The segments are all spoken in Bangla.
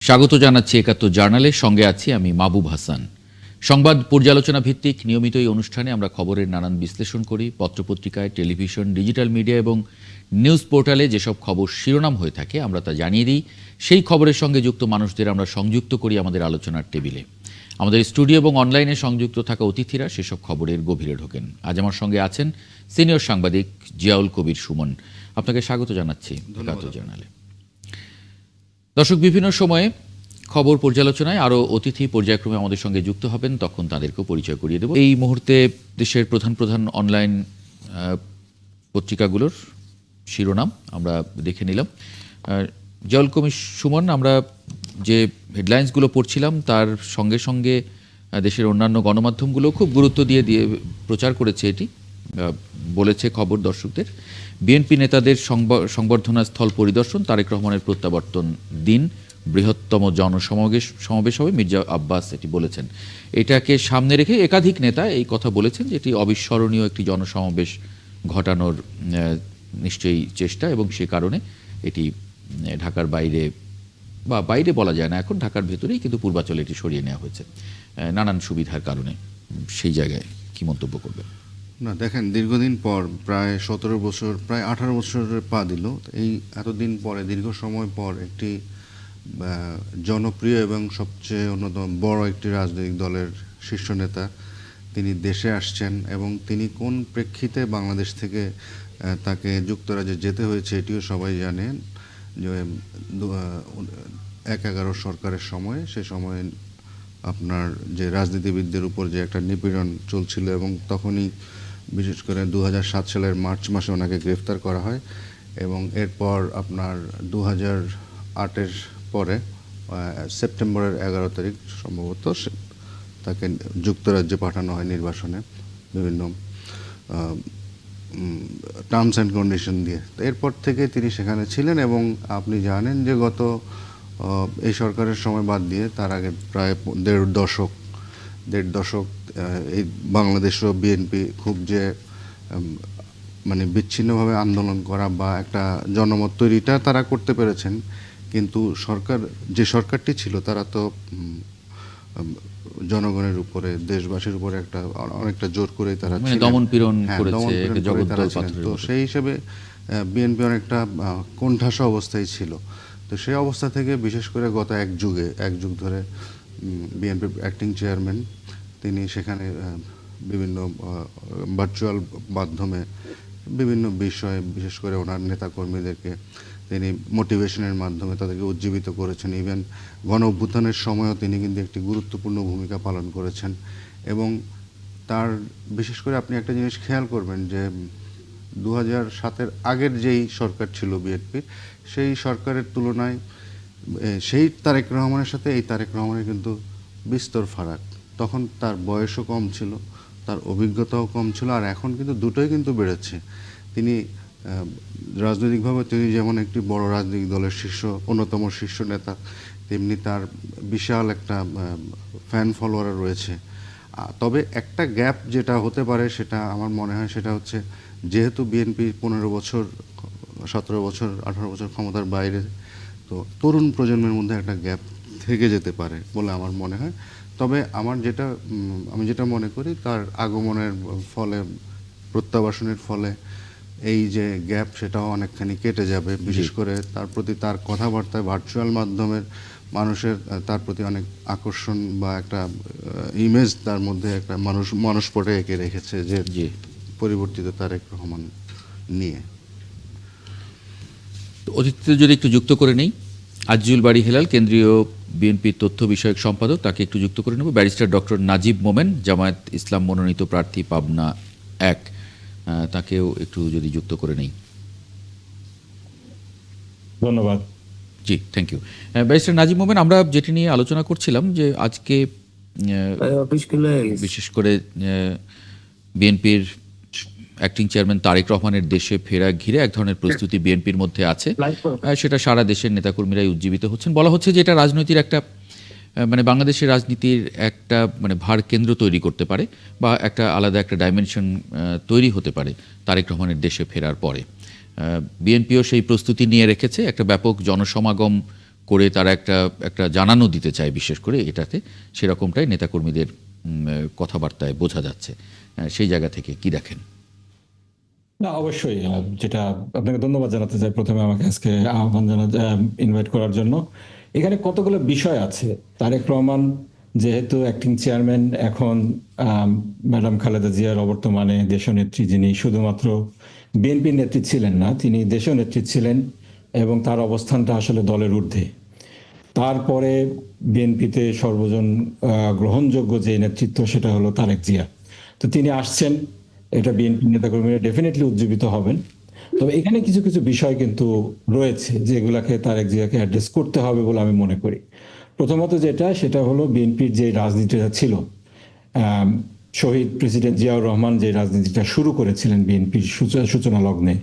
স্বাগত জানাচ্ছি একাত্তর জার্নালের সঙ্গে আছি আমি মাহবুব হাসান। সংবাদ পর্যালোচনা ভিত্তিক নিয়মিত এই অনুষ্ঠানে আমরা খবরের নানান বিশ্লেষণ করি। পত্রপত্রিকায়, টেলিভিশন, ডিজিটাল মিডিয়া এবং নিউজ পোর্টালে যেসব খবর শিরোনাম হয়ে থাকে আমরা তা জানিয়ে দিই। সেই খবরের সঙ্গে যুক্ত মানুষদের আমরা সংযুক্ত করি আমাদের আলোচনার টেবিলে। আমাদের স্টুডিও এবং অনলাইনে সংযুক্ত থাকা অতিথিরা সেসব খবরের গভীরে ঢোকেন। আজ আমার সঙ্গে আছেন সিনিয়র সাংবাদিক জিয়াউল কবির সুমন। আপনাকে স্বাগত জানাচ্ছি একাত্তর জার্নালে। দর্শক, বিভিন্ন সময়ে খবর পর্যালোচনায় আরও অতিথি পর্যায়ক্রমে আমাদের সঙ্গে যুক্ত হবেন, তখন তাদেরকেও পরিচয় করিয়ে দেব। এই মুহূর্তে দেশের প্রধান প্রধান অনলাইন পত্রিকাগুলোর শিরোনাম আমরা দেখে নিলাম। জিয়াউল কবির সুমন, আমরা যে হেডলাইন্সগুলো পড়ছিলাম তার সঙ্গে সঙ্গে দেশের অন্যান্য গণমাধ্যমগুলো খুব গুরুত্ব দিয়ে প্রচার করেছে। এটি বলেছে খবর দর্শকদের, বিএনপি নেতাদের সংবর্ধনা স্থল পরিদর্শন, তারেক রহমানের প্রত্যাবর্তন দিন বৃহত্তম জনসমাবেশ হবে, মির্জা আব্বাস এটি বলেছেন। এটাকে সামনে রেখে একাধিক নেতা এই কথা বলেছেন যে এটি অবিস্মরণীয় একটি জনসমাবেশ ঘটানোর নিশ্চয়ই চেষ্টা, এবং সে কারণে এটি ঢাকার বাইরে বা বাইরে বলা যায় না, এখন ঢাকার ভেতরেই কিন্তু পূর্বাঞ্চলে এটি সরিয়ে নেওয়া হয়েছে নানান সুবিধার কারণে। সেই জায়গায় কি মন্তব্য করবেন? না, দেখেন, দীর্ঘদিন পর প্রায় 17 বছর, প্রায় 18 বছরের পা দিল। এই এতদিন পরে, দীর্ঘ সময় পর একটি জনপ্রিয় এবং সবচেয়ে অন্যতম বড় একটি রাজনৈতিক দলের শীর্ষ নেতা তিনি দেশে আসছেন, এবং তিনি কোন প্রেক্ষিতে বাংলাদেশ থেকে তাকে যুক্তরাজ্যে যেতে হয়েছে এটিও সবাই জানেন। যে 2011 সরকারের সময়, সে সময় আপনার যে রাজনীতিবিদদের উপর যে একটা নিপীড়ন চলছিল, এবং তখনই বিশেষ করে 2007 সালের মার্চ মাসে ওনাকে গ্রেফতার করা হয়, এবং এরপর আপনার 2008-এর পরে সেপ্টেম্বরের 11 তারিখ সম্ভবত তাকে যুক্তরাজ্যে পাঠানো হয় নির্বাসনে বিভিন্ন টার্মস অ্যান্ড কন্ডিশন দিয়ে। তো এরপর থেকে তিনি সেখানে ছিলেন, এবং আপনি জানেন যে গত এই সরকারের সময় বাদ দিয়ে তার আগে প্রায় দেড় দশক এই বাংলাদেশও বিএনপি খুব যে মানে বিচ্ছিন্নভাবে আন্দোলন করা বা একটা জনমত তৈরিটা তারা করতে পেরেছেন, কিন্তু যে সরকারটি ছিল তারা তো জনগণের উপরে, দেশবাসীর উপরে অনেকটা জোর করেই তারা দমন-পীড়ন করেছে। তো সেই হিসেবে বিএনপি অনেকটা কোণঠাসা অবস্থায় ছিল। তো সেই অবস্থা থেকে বিশেষ করে গত এক যুগ ধরে বিএনপি অ্যাক্টিং চেয়ারম্যান তিনি সেখানে বিভিন্ন ভার্চুয়াল মাধ্যমে বিভিন্ন বিষয়ে, বিশেষ করে ওনার নেতাকর্মীদেরকে তিনি মোটিভেশনের মাধ্যমে তাদেরকে উজ্জীবিত করেছেন। ইভেন গণ অভ্যুত্থানের সময়ও তিনি কিন্তু একটি গুরুত্বপূর্ণ ভূমিকা পালন করেছেন। এবং তার বিশেষ করে আপনি একটা জিনিস খেয়াল করবেন যে 2007-এর আগের যেই সরকার ছিল বিএনপির, সেই সরকারের তুলনায় সেই তারেক রহমানের সাথে এই তারেক রহমানের কিন্তু বিস্তর ফারাক। তখন তার বয়সও কম ছিল, তার অভিজ্ঞতাও কম ছিল, আর এখন কিন্তু দুটোই কিন্তু বেড়েছে। তিনি রাজনৈতিকভাবে তিনি যেমন একটি বড় রাজনৈতিক দলের অন্যতম শীর্ষ নেতা, তেমনি তার বিশাল একটা ফ্যান ফলোয়ার রয়েছে। তবে একটা গ্যাপ যেটা হতে পারে, সেটা আমার মনে হয় সেটা হচ্ছে, যেহেতু বিএনপি 15 বছর, 17 বছর, 18 বছর ক্ষমতার বাইরে, তো তরুণ প্রজন্মের মধ্যে একটা গ্যাপ থেকে যেতে পারে বলে আমার মনে হয়। তবে আমি যেটা মনে করি, তার আগমনের ফলে, প্রত্যাবাসনের ফলে এই যে গ্যাপ সেটাও অনেকখানি কেটে যাবে। বিশেষ করে তার প্রতি, তার কথাবার্তায়, ভার্চুয়াল মাধ্যমের মানুষের তার প্রতি অনেক আকর্ষণ বা একটা ইমেজ তার মধ্যে একটা মনস্ফোটে এঁকে রেখেছে যে পরিবর্তিত তারেক রহমান নিয়ে। অতিথিদের যদি একটু যুক্ত করে নেই, আজিজুল বারী হেলাল, কেন্দ্রীয় বিএনপির তথ্য বিষয়ক সম্পাদক, তাকে একটু যুক্ত করে নেব। ব্যারিস্টার ডক্টর নাজিব মোমেন, জামায়াত ইসলাম মনোনীত প্রার্থী, পাবনা 1, তাকেও একটু যদি যুক্ত করে নেই। ধন্যবাদ। জি, থ্যাংক ইউ। ব্যারিস্টার নাজিব মোমেন, আমরা যেটি নিয়ে আলোচনা করছিলাম যে আজকে বিশেষ করে বিএনপির অ্যাক্টিং চেয়ারম্যান তারেক রহমানের দেশে ফেরা ঘিরে এক ধরনের প্রস্তুতি বিএনপির মধ্যে আছে, সেটা সারা দেশের নেতাকর্মীরাই উজ্জীবিত হচ্ছেন। বলা হচ্ছে যে এটা রাজনীতির একটা মানে বাংলাদেশের রাজনীতির একটা মানে ভার কেন্দ্র তৈরি করতে পারে, বা একটা আলাদা একটা ডাইমেনশন তৈরি হতে পারে তারেক রহমানের দেশে ফেরার পরে। বিএনপিও সেই প্রস্তুতি নিয়ে রেখেছে, একটা ব্যাপক জনসমাগম করে তারা একটা একটা জানানো দিতে চায়, বিশেষ করে এটাতে সেরকমটাই নেতাকর্মীদের কথাবার্তায় বোঝা যাচ্ছে। সেই জায়গা থেকে কি দেখেন? না, অবশ্যই যেটা আপনাকে ধন্যবাদ জানাতে চাই প্রথমে আমাকে আজকে আহ্বান ইনভাইট করার জন্য। এখানে কতগুলো বিষয় আছে। তারেক রহমান যেহেতু অ্যাক্টিং চেয়ারম্যান, এখন ম্যাডাম খালেদা জিয়ার অবর্তমানে দেশনেত্রী, যিনি শুধুমাত্র বিএনপির নেত্রী ছিলেন না, তিনি দেশনেত্রী ছিলেন এবং তার অবস্থানটা আসলে দলের ঊর্ধ্বে। তারপরে বিএনপিতে সর্বজন গ্রহণযোগ্য যে নেতৃত্ব, সেটা হলো তারেক জিয়া। তো তিনি আসছেন, এটা বিএনপি নেতাকর্মীরা ডেফিনেটলি উজ্জীবিত হবেন। তবে এখানে কিছু কিছু বিষয় কিন্তু রয়েছে যেগুলাকে তারেক জিয়াকে অ্যাড্রেস করতে হবে বলে আমি মনে করি। প্রথমত সেটা হলো বিএনপির যে রাজনীতিটা ছিল, শহীদ প্রেসিডেন্ট জিয়াউর রহমান যে রাজনীতিটা শুরু করেছিলেন বিএনপির সূচনা লগ্নে,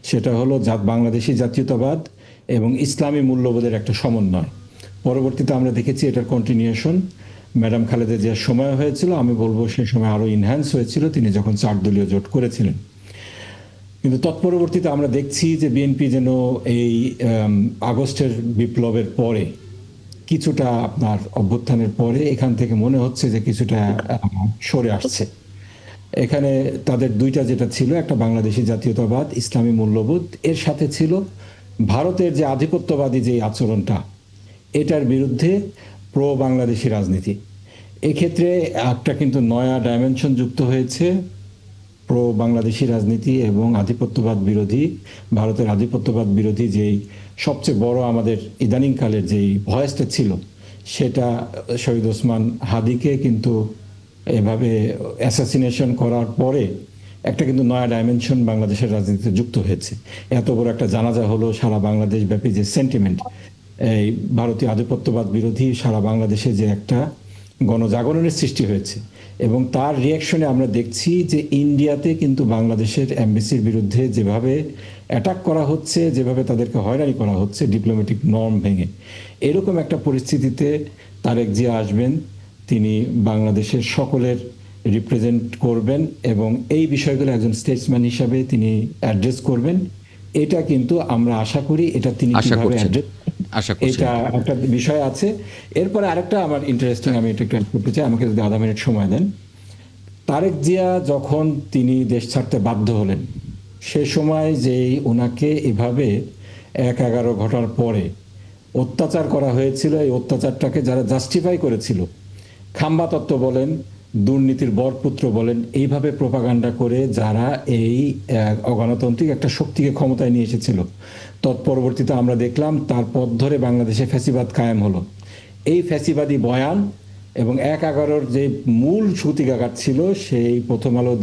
সেটা হলো বাংলাদেশি জাতীয়তাবাদ এবং ইসলামী মূল্যবোধের একটা সমন্বয়। পরবর্তীতে আমরা দেখেছি এটার কন্টিনিউশন ম্যাডাম খালেদা জিয়ার সময় হয়েছিল। আমি বলবো সে সময় আরো ইনহ্যান্স হয়েছিল তিনি যখন 4 দলীয় জোট করেছিলেন। কিন্তু তৎপরবর্তীতে আমরা দেখছি যে বিএনপি যেন এই আগস্টের বিপ্লবের পরে কিছুটা, আপনার অভ্যুত্থানের পরে এখান থেকে মনে হচ্ছে যে কিছুটা সরে আসছে। এখানে তাদের দুইটা যেটা ছিল, একটা বাংলাদেশি জাতীয়তাবাদ, ইসলামী মূল্যবোধ, এর সাথে ছিল ভারতের যে আধিপত্যবাদী যে আচরণটা, এটার বিরুদ্ধে প্রো বাংলাদেশি রাজনীতি। এক্ষেত্রে একটা কিন্তু নয়া ডাইমেনশন যুক্ত হয়েছে, প্রো বাংলাদেশি রাজনীতি এবং আধিপত্যবাদ বিরোধী, ভারতের আধিপত্যবাদ বিরোধী যেই সবচেয়ে বড় আমাদের ইদানিংকালের যেই ভয়েসটা ছিল, সেটা শহীদ ওসমান হাদিকে কিন্তু এভাবে অ্যাসাসিনেশন করার পরে একটা কিন্তু নয়া ডাইমেনশন বাংলাদেশের রাজনীতিতে যুক্ত হয়েছে। এত বড় একটা জানাজা হলো, সারা বাংলাদেশ ব্যাপী যে সেন্টিমেন্ট, এই ভারতীয় আধিপত্যবাদ বিরোধী সারা বাংলাদেশে যে একটা গণজাগরণের সৃষ্টি হয়েছে, এবং তার রিয়াকশনে আমরা দেখছি যে ইন্ডিয়াতে কিন্তু বাংলাদেশের এমবেসির বিরুদ্ধে যেভাবে অ্যাটাক করা হচ্ছে, যেভাবে তাদেরকে হয়রানি করা হচ্ছে ডিপ্লোম্যাটিক নর্ম ভেঙে, এরকম একটা পরিস্থিতিতে তারেক জিয়া আসবেন, তিনি বাংলাদেশের সকলের রিপ্রেজেন্ট করবেন এবং এই বিষয়গুলো একজন স্টেটসম্যান হিসাবে তিনি অ্যাড্রেস করবেন। এটা কিন্তু আমরা আশা করি এটা তিনি কিভাবে অ্যাড্রেস, এটা একটা বিষয় আছে। এরপরে আরেকটা আমার ইন্টারেস্টিং, আমি এটা একটু করতে চাই, আমাকে যদি আধা মিনিট সময় দেন। তারেক জিয়া যখন তিনি দেশ ছাড়তে বাধ্য হলেন, সে সময় যেই ওনাকে এভাবে 1/11 ঘটার পরে অত্যাচার করা হয়েছিল, এই অত্যাচারটাকে যারা জাস্টিফাই করেছিল, খাম্বা তত্ত্ব বলেন, দুর্নীতির বরপুত্র বলেন, এইভাবে প্রোপাগান্ডা করে যারা এই অগণতান্ত্রিক একটা শক্তিকে ক্ষমতায় নিয়ে এসেছিল, তৎপরবর্তীতে আমরা দেখলাম তার পথ ধরে বাংলাদেশে ফ্যাসিবাদ কায়েম হলো। এই ফ্যাসিবাদী বয়ান এবং 1/11 যে মূল সূতিকাগার ছিল, সেই প্রথম আলো,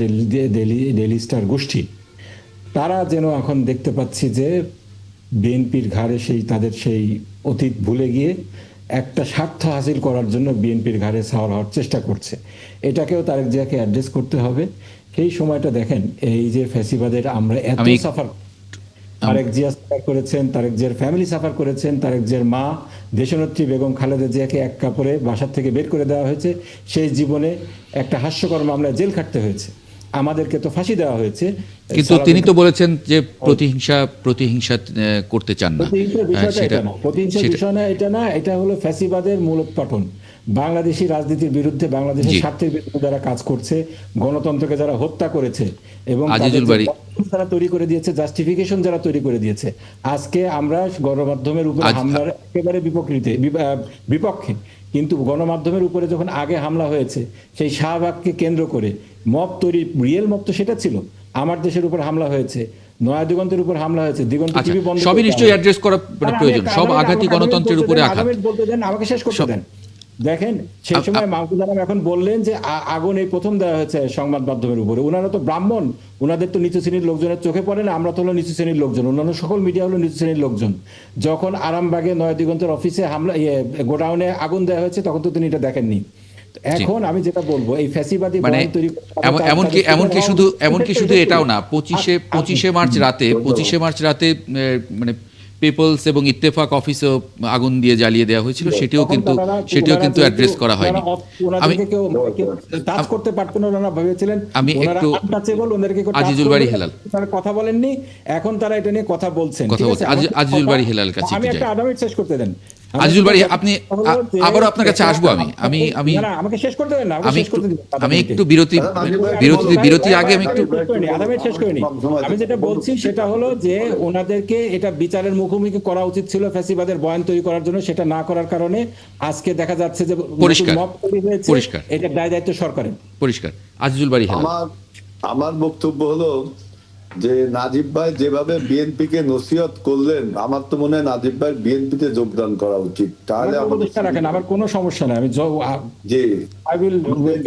ডেইলি স্টার গোষ্ঠী, তারা যেন এখন দেখতে পাচ্ছি যে বিএনপির ঘাড়ে তাদের সেই অতীত ভুলে গিয়ে একটা স্বার্থ হাসিল করার জন্য বিএনপির ঘাড়ে সাওয়ার হওয়ার চেষ্টা করছে। এটাকেও তারেক জিয়াকে অ্যাড্রেস করতে হবে। সেই সময়টা দেখেন, এই যে ফ্যাসিবাদের আমরা এত সাফার, তারেক জিয়া সাফার করেছেন, তারেক জিয়ার ফ্যামিলি সাফার করেছেন, তারেক জিয়ার মা দেশনেত্রী বেগম খালেদা জিয়াকে এক কাপড়ে বাসার থেকে বের করে দেওয়া হয়েছে, সেই জীবনে একটা হাস্যকর মামলায় জেল খাটতে হয়েছে, আমাদেরকে তো ফাঁসি দেওয়া হয়েছে। কিন্তু তিনি তো বলেছেন যে প্রতিহিংসা করতে চান না। প্রতিহিংসার বিষয় না, এটা না, এটা হলো ফ্যাসিবাদের মূলোৎপাটন। বাংলাদেশি রাজনীতির বিরুদ্ধে, বাংলাদেশের স্বার্থের বিরুদ্ধে যারা কাজ করছে, গণতন্ত্রকে যারা হত্যা করেছে এবং যারা তৈরি করে দিয়েছে, জাস্টিফিকেশন যারা তৈরি করে দিয়েছে, আজকে আমরা গণমাধ্যমের উপরে হামলার একেবারে বিপক্ষে। কিন্তু গণমাধ্যমের উপরে যখন আগে হামলা হয়েছে, সেই শাহবাগকে কেন্দ্র করে মব তৈরি, রিয়েল মব তো সেটা ছিল, আমার দেশের উপর হামলা হয়েছে, নয়া দিগন্তের উপর হামলা হয়েছে, দিগন্ত টিভি বন্ধ, সবই নিশ্চয়ই অ্যাড্রেস করা প্রয়োজন। সব আঘাতই গণতন্ত্রের উপরে আঘাত। বলতে দেন, আমাকে শেষ করতে দেন। দেখেন, সেই সময় মাহফুজ আলম এখন বললেন যে আগুন এই প্রথম দেওয়া হয়েছে সংবাদ মাধ্যমের উপরে। ওনারা তো ব্রাহ্মণ, ওনাদের তো নিচু শ্রেণীর লোকজনের চোখে পড়ে না, আমরা তো হলো নিচু শ্রেণীর লোকজন, অন্যান্য সকল মিডিয়া হলো নিচু শ্রেণীর লোকজন। যখন আরামবাগে নয়া দিগন্তের অফিসে হামলা, গোডাউনে আগুন দেওয়া হয়েছে, তখন তো তিনি এটা দেখেননি। এখন আমি যেটা বলবো, এই ফ্যাসিবাদী এমনকি শুধু এটাও না, 25শে মার্চ রাতে মানে পিপলস এবং ইত্তেফাক অফিসেও আগুন দিয়ে জ্বালিয়ে দেওয়া হয়েছিল, সেটিও কিন্তু অ্যাড্রেস করা হয়নি। আমি একটু আজিজুল বাড়ি হেলাল কথা বলেননি, এখন তারা এটা নিয়ে কথা বলছেন। আজিজুল বাড়ি হেলাল কাছে আমি একটা আদামিট শেষ করতে দেন। আজিজুল বাড়ি, আপনি হলো যে আবারও আপনার কাছে আসবো আমি না, না, আমাকে শেষ করতে দেন না, আমাকে আমি শেষ করতে দিন আধা আমি মিনিটে। একটু বিরতির আগে আমি একটু শেষ করে নিই। আমি যেটা বলছি সেটা হলো যে ওনাদেরকে এটা বিচারের মুখোমুখি করা উচিত ছিল ফ্যাসিবাদের বয়ান তৈরি করার জন্য, সেটা না করার কারণে আজকে দেখা যাচ্ছে যে পরিষ্কার, মব তৈরি হয়েছে। পরিষ্কার। এটা দায় দায়িত্ব সরকারের। পরিষ্কার। আজিজুল বাড়ি হেলাল। আমার বক্তব্য হলো যে নাজিব ভাই যেভাবে বিএনপি কে নসিহত করলেন, আমার তো মনে হয় নাজিব ভাই বিএনপিতে যোগদান করা উচিত। তাহলে আমার আমাদের উপদেষ্টা রাখেন, আমার কোনো সমস্যা নাই, আমি যে আই উইল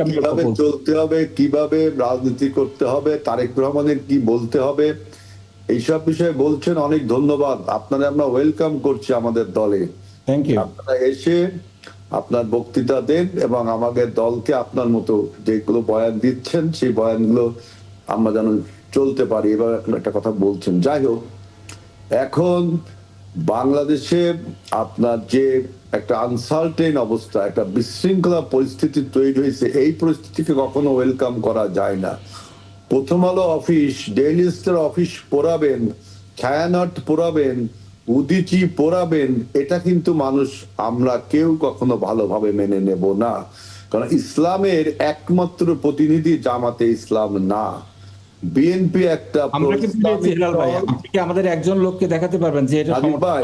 কিভাবে চলতে হবে, কিভাবে রাজনীতি করতে হবে, তারেক রহমানের কি বলতে হবে, এইসব বিষয়ে বলছেন। অনেক ধন্যবাদ আপনারা, আমরা ওয়েলকাম করছি আমাদের দলে। Thank you. আপনারা এসে আপনার বক্তৃতা দেন এবং আমাদের দলকে আপনার মতো যেগুলো বয়ান দিচ্ছেন সেই বয়ানগুলো আমরা যেন চলতে পারি, এবার একটা কথা বলছেন। যাই হোক, এখন বাংলাদেশে আপনার যে একটা আনসার্টেন অবস্থা, একটা বিশৃঙ্খলা পরিস্থিতি তৈরি হয়েছে, এই পরিস্থিতিকে কখনো ওয়েলকাম করা যায় না। Prothom Alo office, Daily Star office পোড়াবেন, ছায়ানট পোড়াবেন, উদিচি পোড়াবেন, এটা কিন্তু মানুষ, আমরা কেউ কখনো ভালোভাবে মেনে নেব না। কারণ ইসলামের একমাত্র প্রতিনিধি জামাতে ইসলাম না, বিএনপি একটা আমরা কি পেয়েছি হেলাল ভাই? আপনি কি আমাদের একজন লোককে দেখাতে পারবেন যে এটা রাজীব ভাই,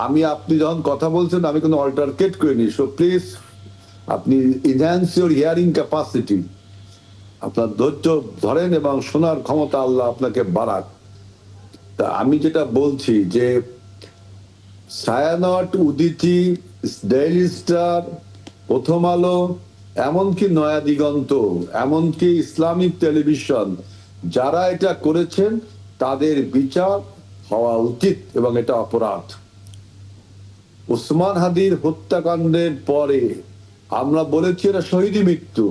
আমি আপনি যখন কথা বলছেন আমি কোনো অল্টারকেট করিনি, সো প্লিজ আপনি ইনহ্যান্স ইউর হিয়ারিং ক্যাপাসিটি, আপনার ধৈর্য ধরেন এবং শোনার ক্ষমতা আল্লাহ আপনাকে বাড়াক। তা আমি যেটা বলছি যে ছায়ানট, উদিচি, ডেইলি স্টার, প্রথম আলো, এমনকি নয়া দিগন্ত, এমনকি ইসলামিক টেলিভিশন, যারা এটা করেছেন তাদের বিচার হওয়া উচিত এবং এটা অপরাধ। উসমান হাদির হত্যাকাণ্ডের পরে আমরা বলেছি এটা শহীদ মৃত্যু,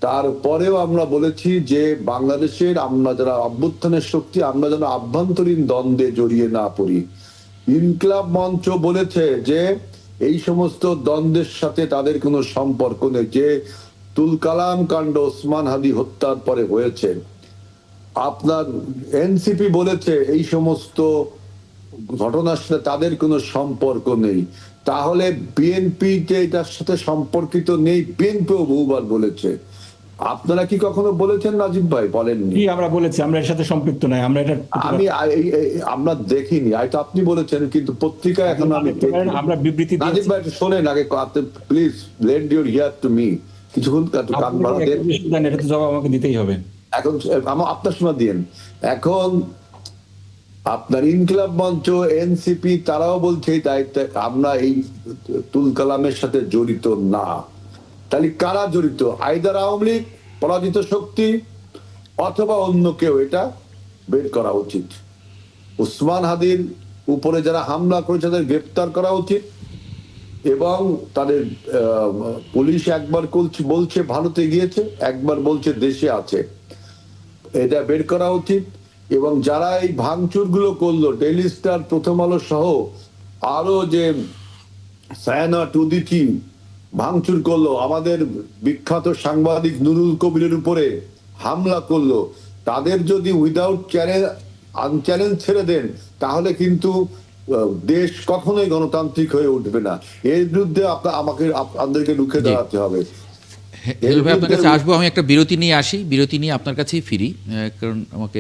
তারপরেও আমরা বলেছি যে বাংলাদেশের আমরা যারা অভ্যুত্থানের শক্তি, আমরা যেন আভ্যন্তরীণ দ্বন্দ্বে জড়িয়ে না পড়ি। ইনকিলাব মঞ্চ বলেছে যে এই সমস্ত দ্বন্দ্বের সাথে তাদের কোনো সম্পর্ক নেই, যে তুল কালাম কাণ্ড ওসমান হাদি হত্যার পরে হয়েছে। আপনার এনসিপি বলেছে এই সমস্ত ঘটনার সাথে তাদের কোনো সম্পর্ক নেই। তাহলে বিএনপি যে এটার সাথে সম্পর্কিত নেই, বিএনপিও বহুবার বলেছে। আপনারা কি কখনো বলেছেন নাজিব ভাই? বলেননি। কি আমরা বলেছি আমরা এর সাথে সম্পৃক্ত নাই, আমরা এটা আমরা দেখিনি, হয়তো আপনি বলেছেন, কিন্তু পত্রিকায় এখন আমি আমরা বিবৃতি নাজিব ভাই শোনেন আগে, please lend your ear to me, কিছুক্ষণ কান ভাড়া দেন, এটা তো জবাব আমাকে দিতেই হবে। এখন আপনার সময় দিন। এখন আপনার ইনকিলাব মঞ্চ, এনসিপি, তারাও বলছে এই দায়িত্বে আমরা এই তুল কালামের সাথে জড়িত না। তাহলে কারা জড়িত? আইদার আওয়ামী লীগ, পরাজিত শক্তি, অথবা অন্য কেউ, এটা বের করা উচিত। উসমান হাদির উপরে যারা হামলা করেছে তাদের গ্রেপ্তার করা উচিত এবং তাদের পুলিশ একবার বলছে ভারতে গিয়েছে, একবার বলছে দেশে আছে, এটা বের করা উচিত। এবং যারা এই ভাঙচুর গুলো করলো, ডেইলি স্টার, প্রথম আলো সহ আরো যে ছায়ানট, উদিচি ভাঙচুর করলো, আমাদের বিখ্যাত সাংবাদিক নুরুল কবিরের উপরে হামলা করলো, তাদের যদি উইদাউট আনচ্যালেঞ্জ ছেড়ে দেন তাহলে কিন্তু দেশ কখনোই গণতান্ত্রিক হয়ে উঠবে না। এর বিরুদ্ধে আপনাদেরকে রুখে দাঁড়াতে হবে। হেলাল ভাই, আপনার কাছে আসবো, আমি একটা বিরতি নিয়ে আসি, বিরতি নিয়ে আপনার কাছেই ফিরি, কারণ আমাকে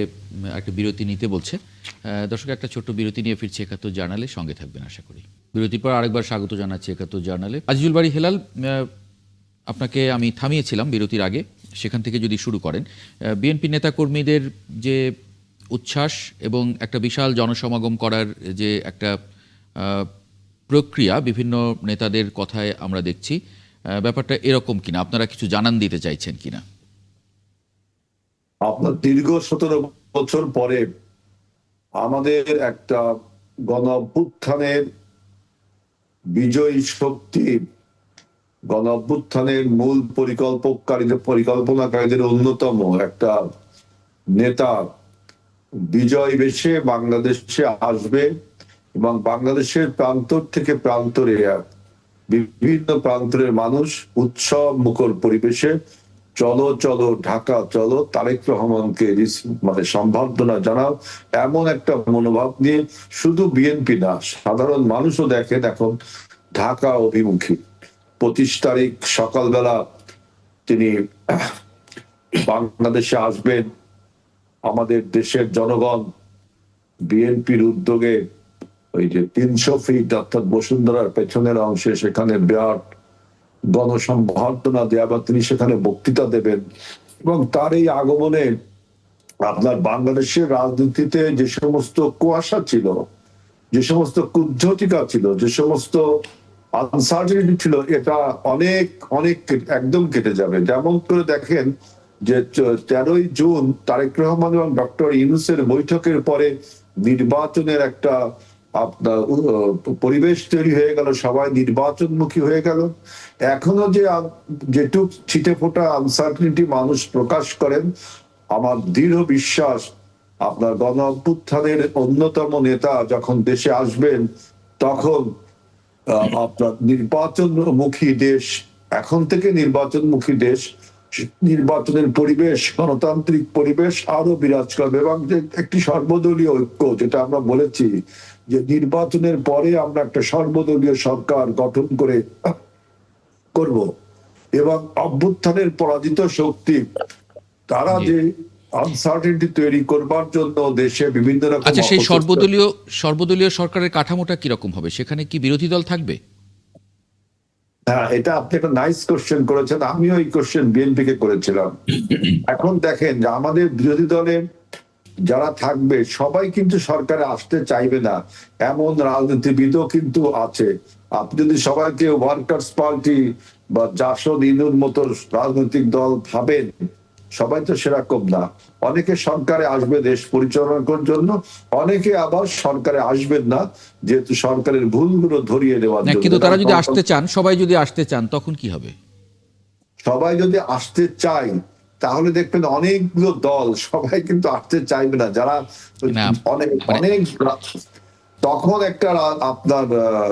একটা বিরতি নিতে বলছে। দর্শক, একটা ছোট্ট বিরতি নিয়ে ফিরছি একাত্তর জার্নালে, সঙ্গে থাকবেন আশা করি। বিরতির পর আরেকবার স্বাগত জানাচ্ছি একাত্তর জার্নালে। আজিজুল বাড়ি হেলাল, আপনাকে আমি থামিয়েছিলাম বিরতির আগে, সেখান থেকে যদি শুরু করেন। বিএনপি নেতাকর্মীদের যে উচ্ছ্বাস এবং একটা বিশাল জনসমাগম করার যে একটা প্রক্রিয়া, বিভিন্ন নেতাদের কথায় আমরা দেখছি, ব্যাপারটা এরকম কিনা, আপনারা কিছু জানান দিতে চাইছেন কিনা? আপনার দীর্ঘ 17 বছর পরে আমাদের একটা গণ অভ্যুত্থানের বিজয়ী শক্তি, গণ অভ্যুত্থানের মূল পরিকল্পনাকারীদের অন্যতম একটা নেতা বিজয় বেশে বাংলাদেশে আসবে এবং বাংলাদেশের প্রান্তর থেকে প্রান্তরে বিভিন্ন প্রান্তরের মানুষ উৎসব মুখর পরিবেশে চলো চলো ঢাকা চলো, তারেক রহমানকে সম্বর্ধনা জানাও, এমন একটা মনোভাব নিয়ে শুধু বিএনপি না, সাধারণ মানুষও দেখেন এখন ঢাকা অভিমুখী। 25 তারিখ সকালবেলা তিনি বাংলাদেশে আসবেন। আমাদের দেশের জনগণ বিএনপির উদ্যোগে ওই যে 300 ফিট অর্থাৎ বসুন্ধরার পেছনের অংশে সেখানে বিরাট গণসংবর্ধনা দেয়া বা তিনি সেখানে বক্তৃতা দেবেন। এবং তার এই আগমনে আপনার বাংলাদেশের রাজনীতিতে যে সমস্ত কুয়াশা ছিল, যে সমস্ত কুজ্ঝটিকা ছিল, যে সমস্ত আনসার্টিনিটি ছিল, এটা অনেক অনেক একদম কেটে যাবে। যেমন করে দেখেন যে 13ই জুন তারেক রহমান এবং ডক্টর ইউনূসের বৈঠকের পরে নির্বাচনের একটা আপনার পরিবেশ তৈরি হয়ে গেল, সবাই নির্বাচনমুখী হয়ে গেল। এখনো যে যেটুক ছিটে ফোটা আনসার্টিনিটি মানুষ প্রকাশ করেন, আমার দৃঢ় বিশ্বাস আপনার গণ অভ্যুত্থানের অন্যতম নেতা যখন দেশে আসবেন তখন আপনার নির্বাচনমুখী দেশ, এখন থেকে নির্বাচনমুখী দেশ, নির্বাচনের পরিবেশ, গণতান্ত্রিক পরিবেশ আরো বিরাজ করবে। এবং যে একটি সর্বদলীয় ঐক্য, যেটা আমরা বলেছি যে নির্বাচনের পরে আমরা একটা সর্বদলীয় সরকার গঠন করব, এবং অভ্যুত্থানের পরাজিত শক্তি তারা যে আনসার্টেনিটি তৈরি করবার জন্য দেশে বিভিন্ন রকম আচ্ছা, সেই সর্বদলীয় সরকারের কাঠামোটা কিরকম হবে? সেখানে কি বিরোধী দল থাকবে? হ্যাঁ, এটা আপনি একটা নাইস কোশ্চেন করেছেন। আমিও এই কোশ্চেন বিএনপি কে করেছিলাম। এখন দেখেন যে আমাদের বিরোধী দলে যারা থাকবে সবাই কিন্তু সরকারে আসতে চাইবে না, এমন রাজনীতিবিদও কিন্তু আছে। আপনি যদি সবাইকে ওয়ার্কার্স পার্টি বা জাসদ ইনুর মতো রাজনৈতিক দল ভাবেন, সবাই তো সেরকম না। অনেকে সরকারে আসবে দেশ পরিচালনা করার জন্য, অনেকে আবার সরকারে আসবেন না, যেহেতু সরকারের ভুলগুলো ধরিয়ে দেওয়ার জন্য। কিন্তু তারা যদি আসতে চান, সবাই যদি আসতে চান, তখন কি হবে? সবাই যদি আসতে চায় তাহলে দেখবেন অনেকগুলো দল সবাই কিন্তু আসতে চাইবে না, যারা অনেক অনেক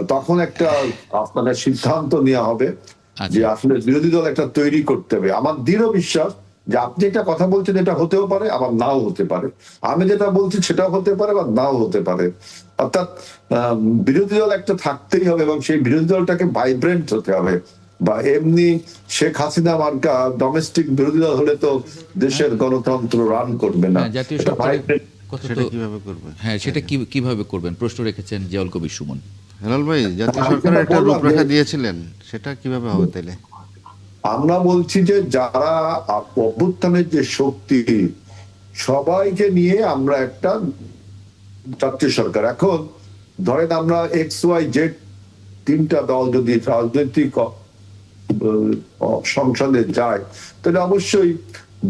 তখন একটা আপনার সিদ্ধান্ত নেওয়া হবে যে আসলে বিরোধী দল একটা তৈরি করতে হবে। আমার দৃঢ় বিশ্বাস যে আপনি একটা কথা বলছেন, এটা হতেও পারে আবার নাও হতে পারে, আমি যেটা বলছি সেটাও হতে পারে বা নাও হতে পারে। অর্থাৎ বিরোধী দল একটা থাকতেই হবে, এবং সেই বিরোধী দলটাকে ভাইব্রেন্ট হতে হবে। বা এমনি শেখ হাসিনা মার্কা ডোমেস্টিক বিরোধী দল হলে তো দেশের গণতন্ত্র রান করবে না। জাতীয় সরকারের সেটা কিভাবে করবে? হ্যাঁ, সেটা কিভাবে করবেন প্রশ্ন রেখেছেন জিয়াউল কবির সুমন। হেলাল ভাই, জাতীয় সরকারের একটা রূপরেখা দিয়েছিলেন, সেটা কিভাবে হবে তাইলে? আমরা বলছি যে যারা অভ্যুত্থানের যে শক্তি, সবাইকে নিয়ে আমরা একটা জাতীয় সরকার। এখন ধরেন আমরা XYZ তিনটা দল যদি রাজনৈতিক সংসদে যায়, তাহলে অবশ্যই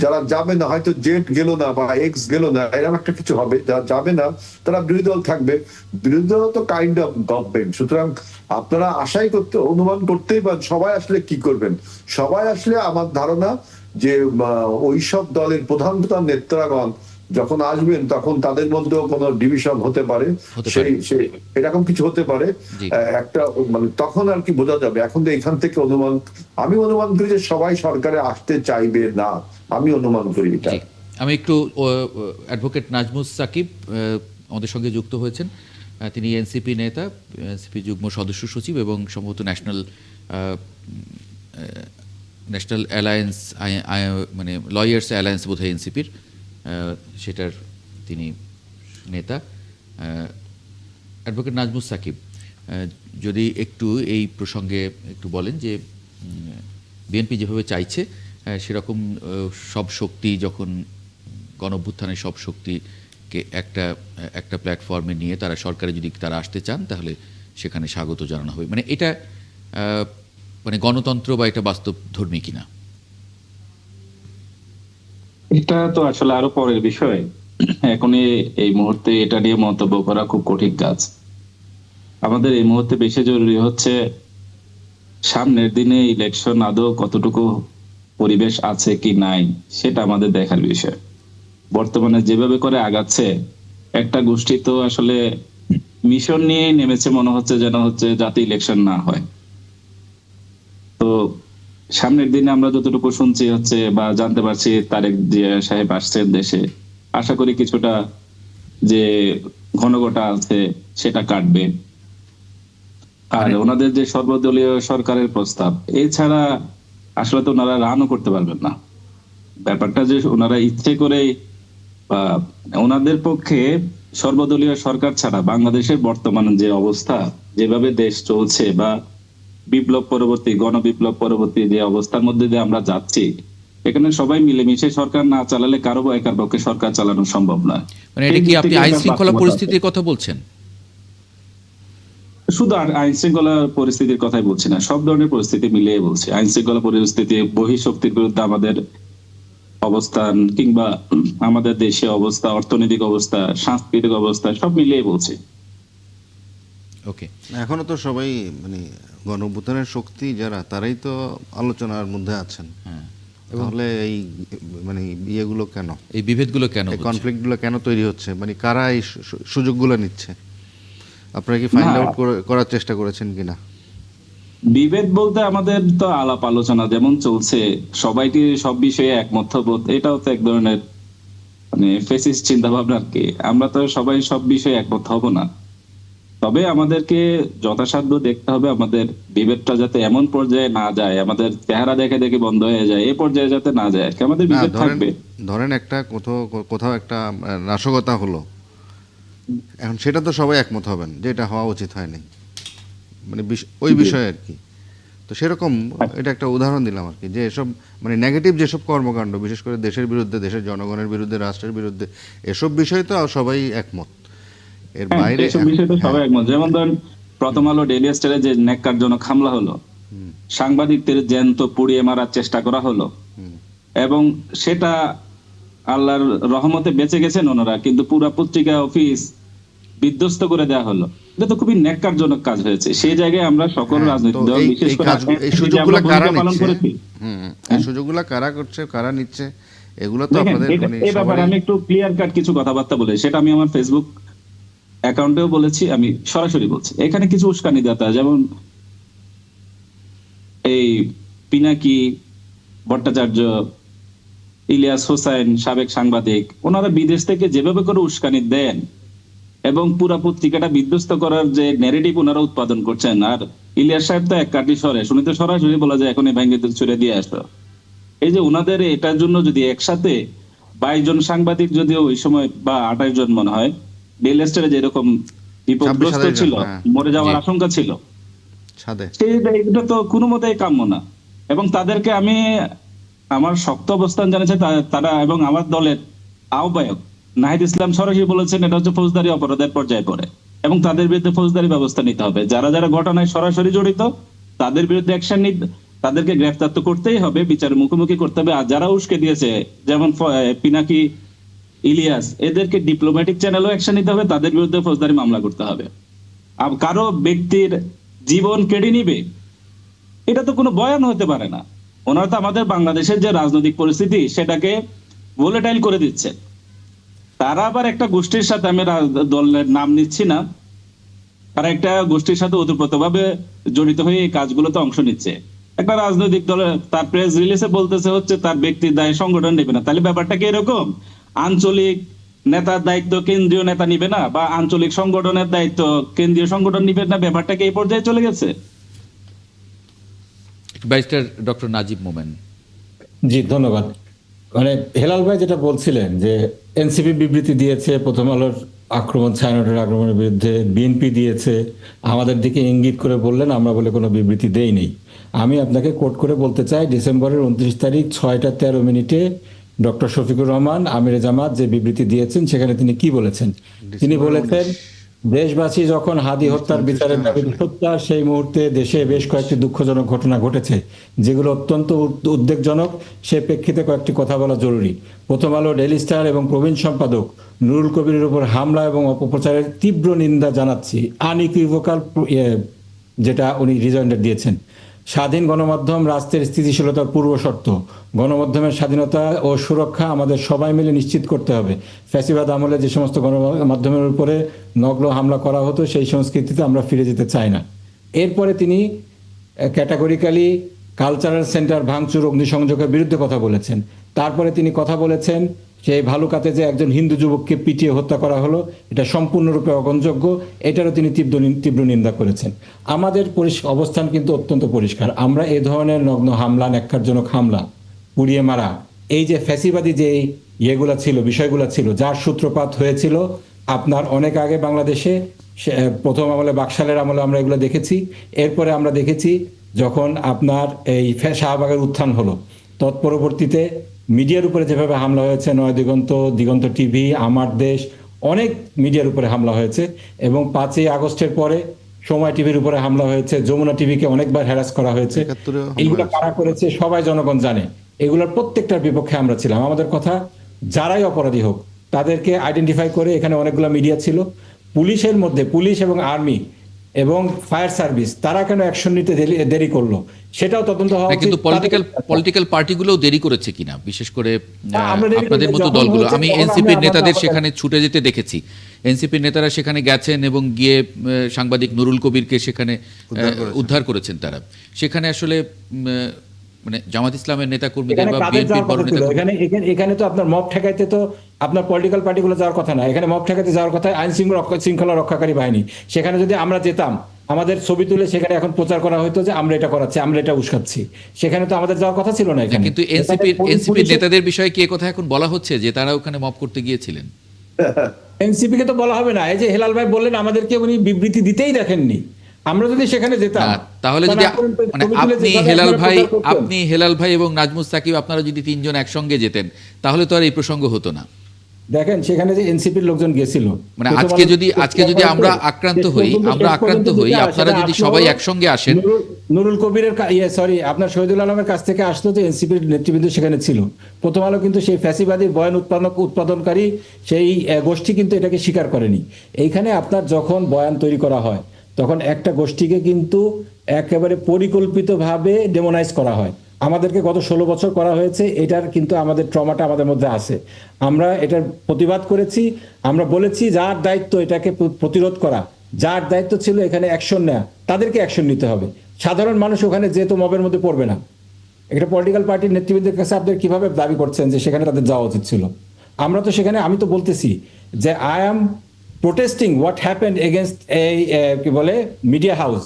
যারা যাবে না, হয়তো জেড গেল না বা এক্স গেল না, এরকম একটা কিছু হবে। যারা যাবে না তারা বিরোধী দল থাকবে। বিরোধী দল তো কাইন্ড অফ গভর্নমেন্ট, সুতরাং আপনারা অনুমান করতেই পারেন সবাই আসলে কি করবেন। সবাই আসলে আমার ধারণা যে ওইসব দলের প্রধান নেতাগণ যখন আসবেন তখন তাদের মধ্যেও কোনো ডিভিশন হতে পারে, সেই এরকম কিছু হতে পারে একটা, মানে তখন আর কি বোঝা যাবে। এখন তো এখান থেকে আমি অনুমান করি যে সবাই সরকারে আসতে চাইবে না, আমি অনুমান করি এটা। আমি একটু অ্যাডভোকেট নাজমুস সাকিব আমাদের সঙ্গে যুক্ত হয়েছেন। তিনি এনসিপি নেতা, এনসিপি যুগ্ম সদস্য সচিব এবং সম্ভবত ন্যাশনাল অ্যালায়েন্স, মানে লয়ার্স অ্যালায়েন্স বোধহয় এনসিপির, সেটার তিনি নেতা। অ্যাডভোকেট নাজমুস সাকিব, যদি একটু এই প্রসঙ্গে একটু বলেন যে বিএনপি যেভাবে চাইছে সেরকম সব শক্তি, যখন গণঅভ্যুত্থানের সব শক্তিকে একটা প্ল্যাটফর্মে নিয়ে তারা সরকারে যদি তারা আসতে চান, তাহলে সেখানে স্বাগত জানানো হবে। মানে এটা মানে গণতন্ত্র বা এটা বাস্তব ধর্মী কিনা? এটা তো আসলে আরো পরের বিষয়। এখন এই মুহূর্তে এটা নিয়ে মন্তব্য করা খুব কঠিন কাজ। আমাদের এই মুহূর্তে বেশি জরুরি হচ্ছে সামনের দিনে ইলেকশন আদৌ কতটুকু পরিবেশ আছে কি নাই, সেটা আমাদের দেখার বিষয়। বর্তমানে যেভাবে করে আগাচ্ছে একটা গোষ্ঠী তো আসলে মিশন নিয়ে নেমেছে, মনে হচ্ছে যেন হচ্ছে যাতে ইলেকশন না হয়। তো সামনের দিনে আমরা যতটুকু শুনছি হচ্ছে বা জানতে পারছি তারেক জিয়া সাহেব আসছেন দেশে, আশা করি কিছুটা যে ঘনঘটা আছে সেটা কাটবে। আর ওনাদের যে সর্বদলীয় সরকারের প্রস্তাব, এছাড়া আসলে তো ওনারা রানও করতে পারবেন না। ব্যাপারটা যে ওনারা ইচ্ছে করে বা ওনাদের পক্ষে সর্বদলীয় সরকার ছাড়া বাংলাদেশের বর্তমান যে অবস্থা, যেভাবে দেশ চলছে বা বিপ্লব পরবর্তী গণবিপ্লব পরবর্তী যে অবস্থার মধ্যে দিয়ে আমরা যাচ্ছি, এখানে সবাই মিলেমিশে সরকার না চালালে কারো একার পক্ষে সরকার চালানো সম্ভব নয়। মানে এটা কি আপনি আইন শৃঙ্খলা পরিস্থিতির কথা বলছেন? শুধু আইন শৃঙ্খলা পরিস্থিতির কথাই বলছি না, সব ধরনের পরিস্থিতি মিলিয়ে বলছি। আইন শৃঙ্খলা পরিস্থিতি, বহিঃশক্তির বিরুদ্ধে আমাদের অবস্থান, কিংবা আমাদের দেশে অবস্থা, অর্থনৈতিক অবস্থা, সাংস্কৃতিক অবস্থা, সব মিলিয়ে বলছি। ওকে, এখনো তো সবাই মানে গণঅভ্যুত্থানের শক্তি যারা, তারাই তো আলোচনার মধ্যে আছেন। হ্যাঁ, তাহলে এই মানে ইয়েগুলো কেন, এই বিভেদগুলো কেন এই হচ্ছে? কনফ্লিক্টগুলো কেন তৈরি হচ্ছে, মানে কারা এই সুযোগগুলো নিচ্ছে? আপনারা কি ফাইন্ড আউট করার চেষ্টা করেছেন কিনা? বিভেদ বলতে আমাদের তো আলাপ আলোচনা যেমন চলছে, সবাইকে সব বিষয়ে একমত হবো, এটাও তো এক ধরনের মানে ফেসিস্ট চিন্তা ভাবনা আর কি। আমরা তো সবাই সব বিষয়ে একমত হব না, তবে আমাদেরকে যথাসাধ্য দেখতে হবে আমাদের বিভেদটা যাতে এমন পর্যায়ে না যায়, আমাদের চেহারা দেখে দেখে বন্ধ হয়ে যায়, এই পর্যায়ে যাতে না যায়। আমাদের না, বিভেদ থাকবে। ধরেন একটা কোথাও একটা নাশকতা হলো, এখন সেটা তো সবাই একমত হবেন যে এটা হওয়া উচিত হয়নি, মানে ওই বিষয়ে আর কি। তো সেরকম এটা একটা উদাহরণ দিলাম আর কি, যে এসব মানে নেগেটিভ যেসব কর্মকাণ্ড, বিশেষ করে দেশের বিরুদ্ধে, দেশের জনগণের বিরুদ্ধে, রাষ্ট্রের বিরুদ্ধে, এসব বিষয়ে তো সবাই একমত। এর বাইরে এইসব বিষয়ে তো সবাই একমত। যেমন ধরেন প্রথম আলো ডেইলি স্টারে যে ন্যাক্কারজনক হামলা হলো, সাংবাদিকদের জ্যান্ত পুড়িয়ে মারার চেষ্টা করা হলো, এবং সেটা আল্লাহর রহমতে বেঁচে গেছেন ওনারা, কিন্তু পুরা পত্রিকা অফিস বিধ্বস্ত করে দেওয়া হলো। এটা তো খুবই ন্যাক্কারজনক কাজ হয়েছে। সেই জায়গায় আমরা সকল রাজনৈতিক দল, বিশেষ করে এই সুযোগগুলো কারা পালন নিচ্ছে, করেছি। এই সুযোগগুলো কারা করছে, কারা নিচ্ছে, এগুলো তো দেখেন, আপনাদের মানে এই ব্যাপারে আমি একটু ক্লিয়ার কাট কিছু কথাবার্তা বলি, সেটা আমি আমার ফেসবুক অ্যাকাউন্টেও বলেছি, আমি সরাসরি বলছি। এখানে কিছু উস্কানিদাতা, যেমন এই পিনাকি ভট্টাচার্য, ইলিয়াস হোসেন, সাবেক সাংবাদিক, ওনারা বিদেশ থেকে যেভাবে করে উস্কানি দেন এবং পুরা পত্রিকাটা বিধ্বস্ত করার যে ন্যারেটিভ ওনারা উৎপাদন করছেন, আর ইলিয়াস সাহেব তো এক কাটি সরে, শুনি তো সরাসরি বলা যায় এখন এই ভেঙে ছুড়ে দিয়ে আসতো। এই যে ওনাদের এটার জন্য যদি একসাথে 22 জন সাংবাদিক, যদিও ওই সময় বা 28 জন মনে হয়, ডেইলি স্টারে যেরকম বিপদগ্রস্ত 26 ছিল, হ্যাঁ। মরে যাওয়ার জি। আশঙ্কা ছিল, ছাদে এটা তো কোনো মতেই কাম্য না। এবং তাদেরকে আমি আমার শক্ত অবস্থান জানিয়েছি তারা, এবং আমার দলের আহ্বায়ক নাহিদ ইসলাম সরাসরি বলেছেন এটা হচ্ছে ফৌজদারি অপরাধের পর্যায়ে পড়ে, এবং তাদের বিরুদ্ধে ফৌজদারি ব্যবস্থা নিতে হবে। যারা যারা ঘটনায় সরাসরি জড়িত তাদের বিরুদ্ধে অ্যাকশন নিতে, তাদেরকে গ্রেফতার তো করতেই হবে, বিচারের মুখোমুখি করতে হবে। আর যারা উস্কে দিয়েছে, যেমন পিনাকি, ইলিয়াস, এদেরকে ডিপ্লোম্যাটিক চ্যানেলও অ্যাকশন নিতে হবে, তাদের বিরুদ্ধে ফৌজদারি মামলা করতে হবে। আর কারো ব্যক্তির জীবন কেড়ে নিবে, এটা তো কোনো বয়ান হতে পারে না। ওনারা তো আমাদের বাংলাদেশের যে রাজনৈতিক পরিস্থিতি সেটাকে ভোলেটাইল করে দিচ্ছে। তারা আবার একটা গোষ্ঠীর সাথে, আমি দলের নাম নিচ্ছি না, তারা একটা গোষ্ঠীর সাথে ওতপ্রোতভাবে জড়িত হয়ে এই কাজগুলোতে অংশ নিচ্ছে। একটা রাজনৈতিক দলের তার প্রেস রিলিজে বলতেছে হচ্ছে তার ব্যক্তির দায় সংগঠন নেবে না, তাহলে ব্যাপারটা কি এরকম? আঞ্চলিক নেতার দায়িত্ব কেন্দ্রীয় নেতা নিবে না, বা আঞ্চলিক সংগঠনের দায়িত্ব কেন্দ্রীয় সংগঠন নিবে না? ব্যাপারটা কি এই পর্যায়ে চলে গেছে? ব্যারিস্টার ডক্টর নাজিব মোমেন। জি, ধন্যবাদ। মানে হেলাল ভাই যেটা বলছিলেন যে এনসিপি বিবৃতি দিয়েছে প্রথম আলোর আক্রমণ, ছায়ানটের আক্রমণের বিরুদ্ধে, বিএনপি দিয়েছে, আমাদের দিকে ইঙ্গিত করে বললেন, আমরা বলে কোনো বিবৃতি দেইনি। আমি আপনাকে কোট করে বলতে চাই, ডিসেম্বরের 29 তারিখ 6টা 13 ডক্টর শফিকুর রহমান আমিরে জামাত যে বিবৃতি দিয়েছেন সেখানে তিনি কি বলেছেন? তিনি বলেছেন দেশবাসী যখন হাদি হত্যার বিচারের দাবিতে সোচ্চার, সেই মুহূর্তে দেশে বেশ কয়েকটি দুঃখজনক ঘটনা ঘটেছে যেগুলো অত্যন্ত উদ্বেগজনক। সে প্রেক্ষিতে কয়েকটি কথা বলা জরুরি। প্রথম আলো, ডেইলি স্টার এবং প্রবীণ সম্পাদক নুরুল কবিরের উপর হামলা এবং অপপ্রচারের তীব্র নিন্দা জানাচ্ছি। আনইকুইভোকাল, যেটা উনি রিজয়েন্ডার দিয়েছেন। স্বাধীন গণমাধ্যম রাষ্ট্রের স্থিতিশীলতার পূর্ব শর্ত। গণমাধ্যমের স্বাধীনতা ও সুরক্ষা আমাদের সবাই মিলে নিশ্চিত করতে হবে। ফ্যাসিবাদ আমলে যে সমস্ত গণমাধ্যমের উপরে নগ্ন হামলা করা হতো সেই সংস্কৃতিতে আমরা ফিরে যেতে চাই না। এরপরে তিনি ক্যাটাগরিক্যালি কালচারাল সেন্টার ভাঙচুর অগ্নিসংযোগের বিরুদ্ধে কথা বলেছেন। তারপরে তিনি কথা বলেছেন সেই ভালুকাতে যে একজন হিন্দু যুবককে পিটিয়ে হত্যা করা হলো, এটা সম্পূর্ণরূপে অগ্রহণযোগ্য, এটারও তিনি তীব্র নিন্দা করেছেন। আমাদের অবস্থান কিন্তু অত্যন্ত পরিষ্কার। আমরা এ ধরনের নগ্ন হামলা, ন্যাক্কারজনক হামলা, পুড়িয়ে মারা, এই যে ফ্যাসিবাদী যে ইয়েগুলা ছিল, বিষয়গুলো ছিল, যার সূত্রপাত হয়েছিল আপনার অনেক আগে বাংলাদেশে, প্রথম আমলে বাকশালের আমলে আমরা এগুলো দেখেছি। এরপরে আমরা দেখেছি যখন আপনার এই শাহবাগের উত্থান হলো, তৎপরবর্তীতে মিডিয়ার উপরে যেভাবে হামলা হয়েছে, নয় দিগন্ত, দিগন্ত টিভি, আমার দেশ, অনেক মিডিয়ার উপরে হামলা হয়েছে। এবং 5ই আগস্টের পরে সময় টিভির উপরে হামলা হয়েছে, যমুনা টিভিকে অনেকবার হ্যারাস করা হয়েছে। 71 হামলা এইগুলো হয়েছে। কারা করেছে সবাই জনগণ জানে। এগুলোর প্রত্যেকটার বিপক্ষে আমরা ছিলাম। আমাদের কথা, যারাই অপরাধী হোক তাদেরকে আইডেন্টিফাই করে, এখানে অনেকগুলো মিডিয়া ছিল, পুলিশের মধ্যে পুলিশ এবং আর্মি এবং ফায়ার সার্ভিস, তারা কেন অ্যাকশন নিতে দেরি করলো সেটাও তদন্ত হওয়া উচিত। কিন্তু পলিটিক্যাল পার্টিগুলোও দেরি করেছে কিনা, বিশেষ করে আমরা দেরি আপনাদের করেছি, মতো যখন দলগুলো। হয়েছে আমি তখন এনসিপির আমরা নেতাদের আমাদের- সেখানে ছুটে যেতে দেখেছি। এনসিপির নেতারা সেখানে গেছেন এবং গিয়ে সাংবাদিক নুরুল কবিরকে সেখানে উদ্ধার করেছেন তারা। সেখানে আসলে মানে জামাত ইসলামের নেতা কর্মীদের এখানে বা কাদের বিএনপির যাওয়ার বড় কথা ছিল? নেতা এখানে তো আপনার মব ঠেকাইতে তো আপনার পলিটিক্যাল পার্টিগুলো যাওয়ার কথা না। এখানে মব ঠেকাইতে যাওয়ার কথা আইন শৃঙ্খলা রক্ষাকারী বাহিনী। সেখানে যদি আমরা যেতাম, আমাদের ছবি তুলে সেখানে এখন প্রচার করা হতো যে আমরা এটা করাচ্ছি, আমরা এটা উস্কাচ্ছি। সেখানে তো আমাদের যাওয়ার কথা ছিল না এখানে। কিন্তু এনসিপির নেতাদের বিষয়ে কি কথা এখন বলা হচ্ছে যে তারা ওখানে মব করতে গিয়েছিলেন? এনসিপি কে তো বলা হবে না। এই যে হেলাল ভাই বললেন, আমাদেরকে উনি বিবৃতি দিতেই দেখেননি। আমরা যদি সেখানে যেতাম, তাহলে যদি মানে আপনি হেলাল ভাই এবং নাজমুস সাকিব আপনারা যদি 3 জন একসঙ্গে যেতেন, তাহলে তো আর এই প্রসঙ্গ হতো না। দেখেন সেখানে যে এনসিপির লোকজন গেছিল, মানে আজকে যদি আমরা আক্রান্ত হই, আপনারা যদি সবাই একসঙ্গে আসেন। নুরুল কবিরের আপনার শহীদুল আলমের কাছ থেকে আসলো যে এনসিপির নেতৃবৃন্দ সেখানে ছিল। প্রথম আলো কিন্তু সেই ফ্যাসিবাদী বয়ান উৎপাদনকারী সেই গোষ্ঠী কিন্তু এটাকে স্বীকার করেনি। এইখানে আপনার যখন বয়ান তৈরি করা হয়, তখন একটা গোষ্ঠীকে কিন্তু একেবারে পরিকল্পিতভাবে ডেমোনাইজ করা হয়। আমাদেরকে গত 16 বছর করা হয়েছে, এটার কিন্তু আমাদের ট্রমাটা আমাদের মধ্যে আছে। আমরা এটার প্রতিবাদ করেছি। আমরা বলেছি যার দায়িত্ব এটাকে প্রতিরোধ করা, যার দায়িত্ব ছিল এখানে অ্যাকশন নেওয়া, তাদেরকে অ্যাকশন নিতে হবে। সাধারণ মানুষ ওখানে যেহেতু মবের মধ্যে পড়বে না। একটা পলিটিক্যাল পার্টির নেতৃবৃন্দের কাছে আপনারা কিভাবে দাবি করছেন যে সেখানে তাদের যাওয়া উচিত ছিল? আমরা তো সেখানে, আমি তো বলতেছি যে I am protesting what happened against এই কি বলে মিডিয়া হাউস,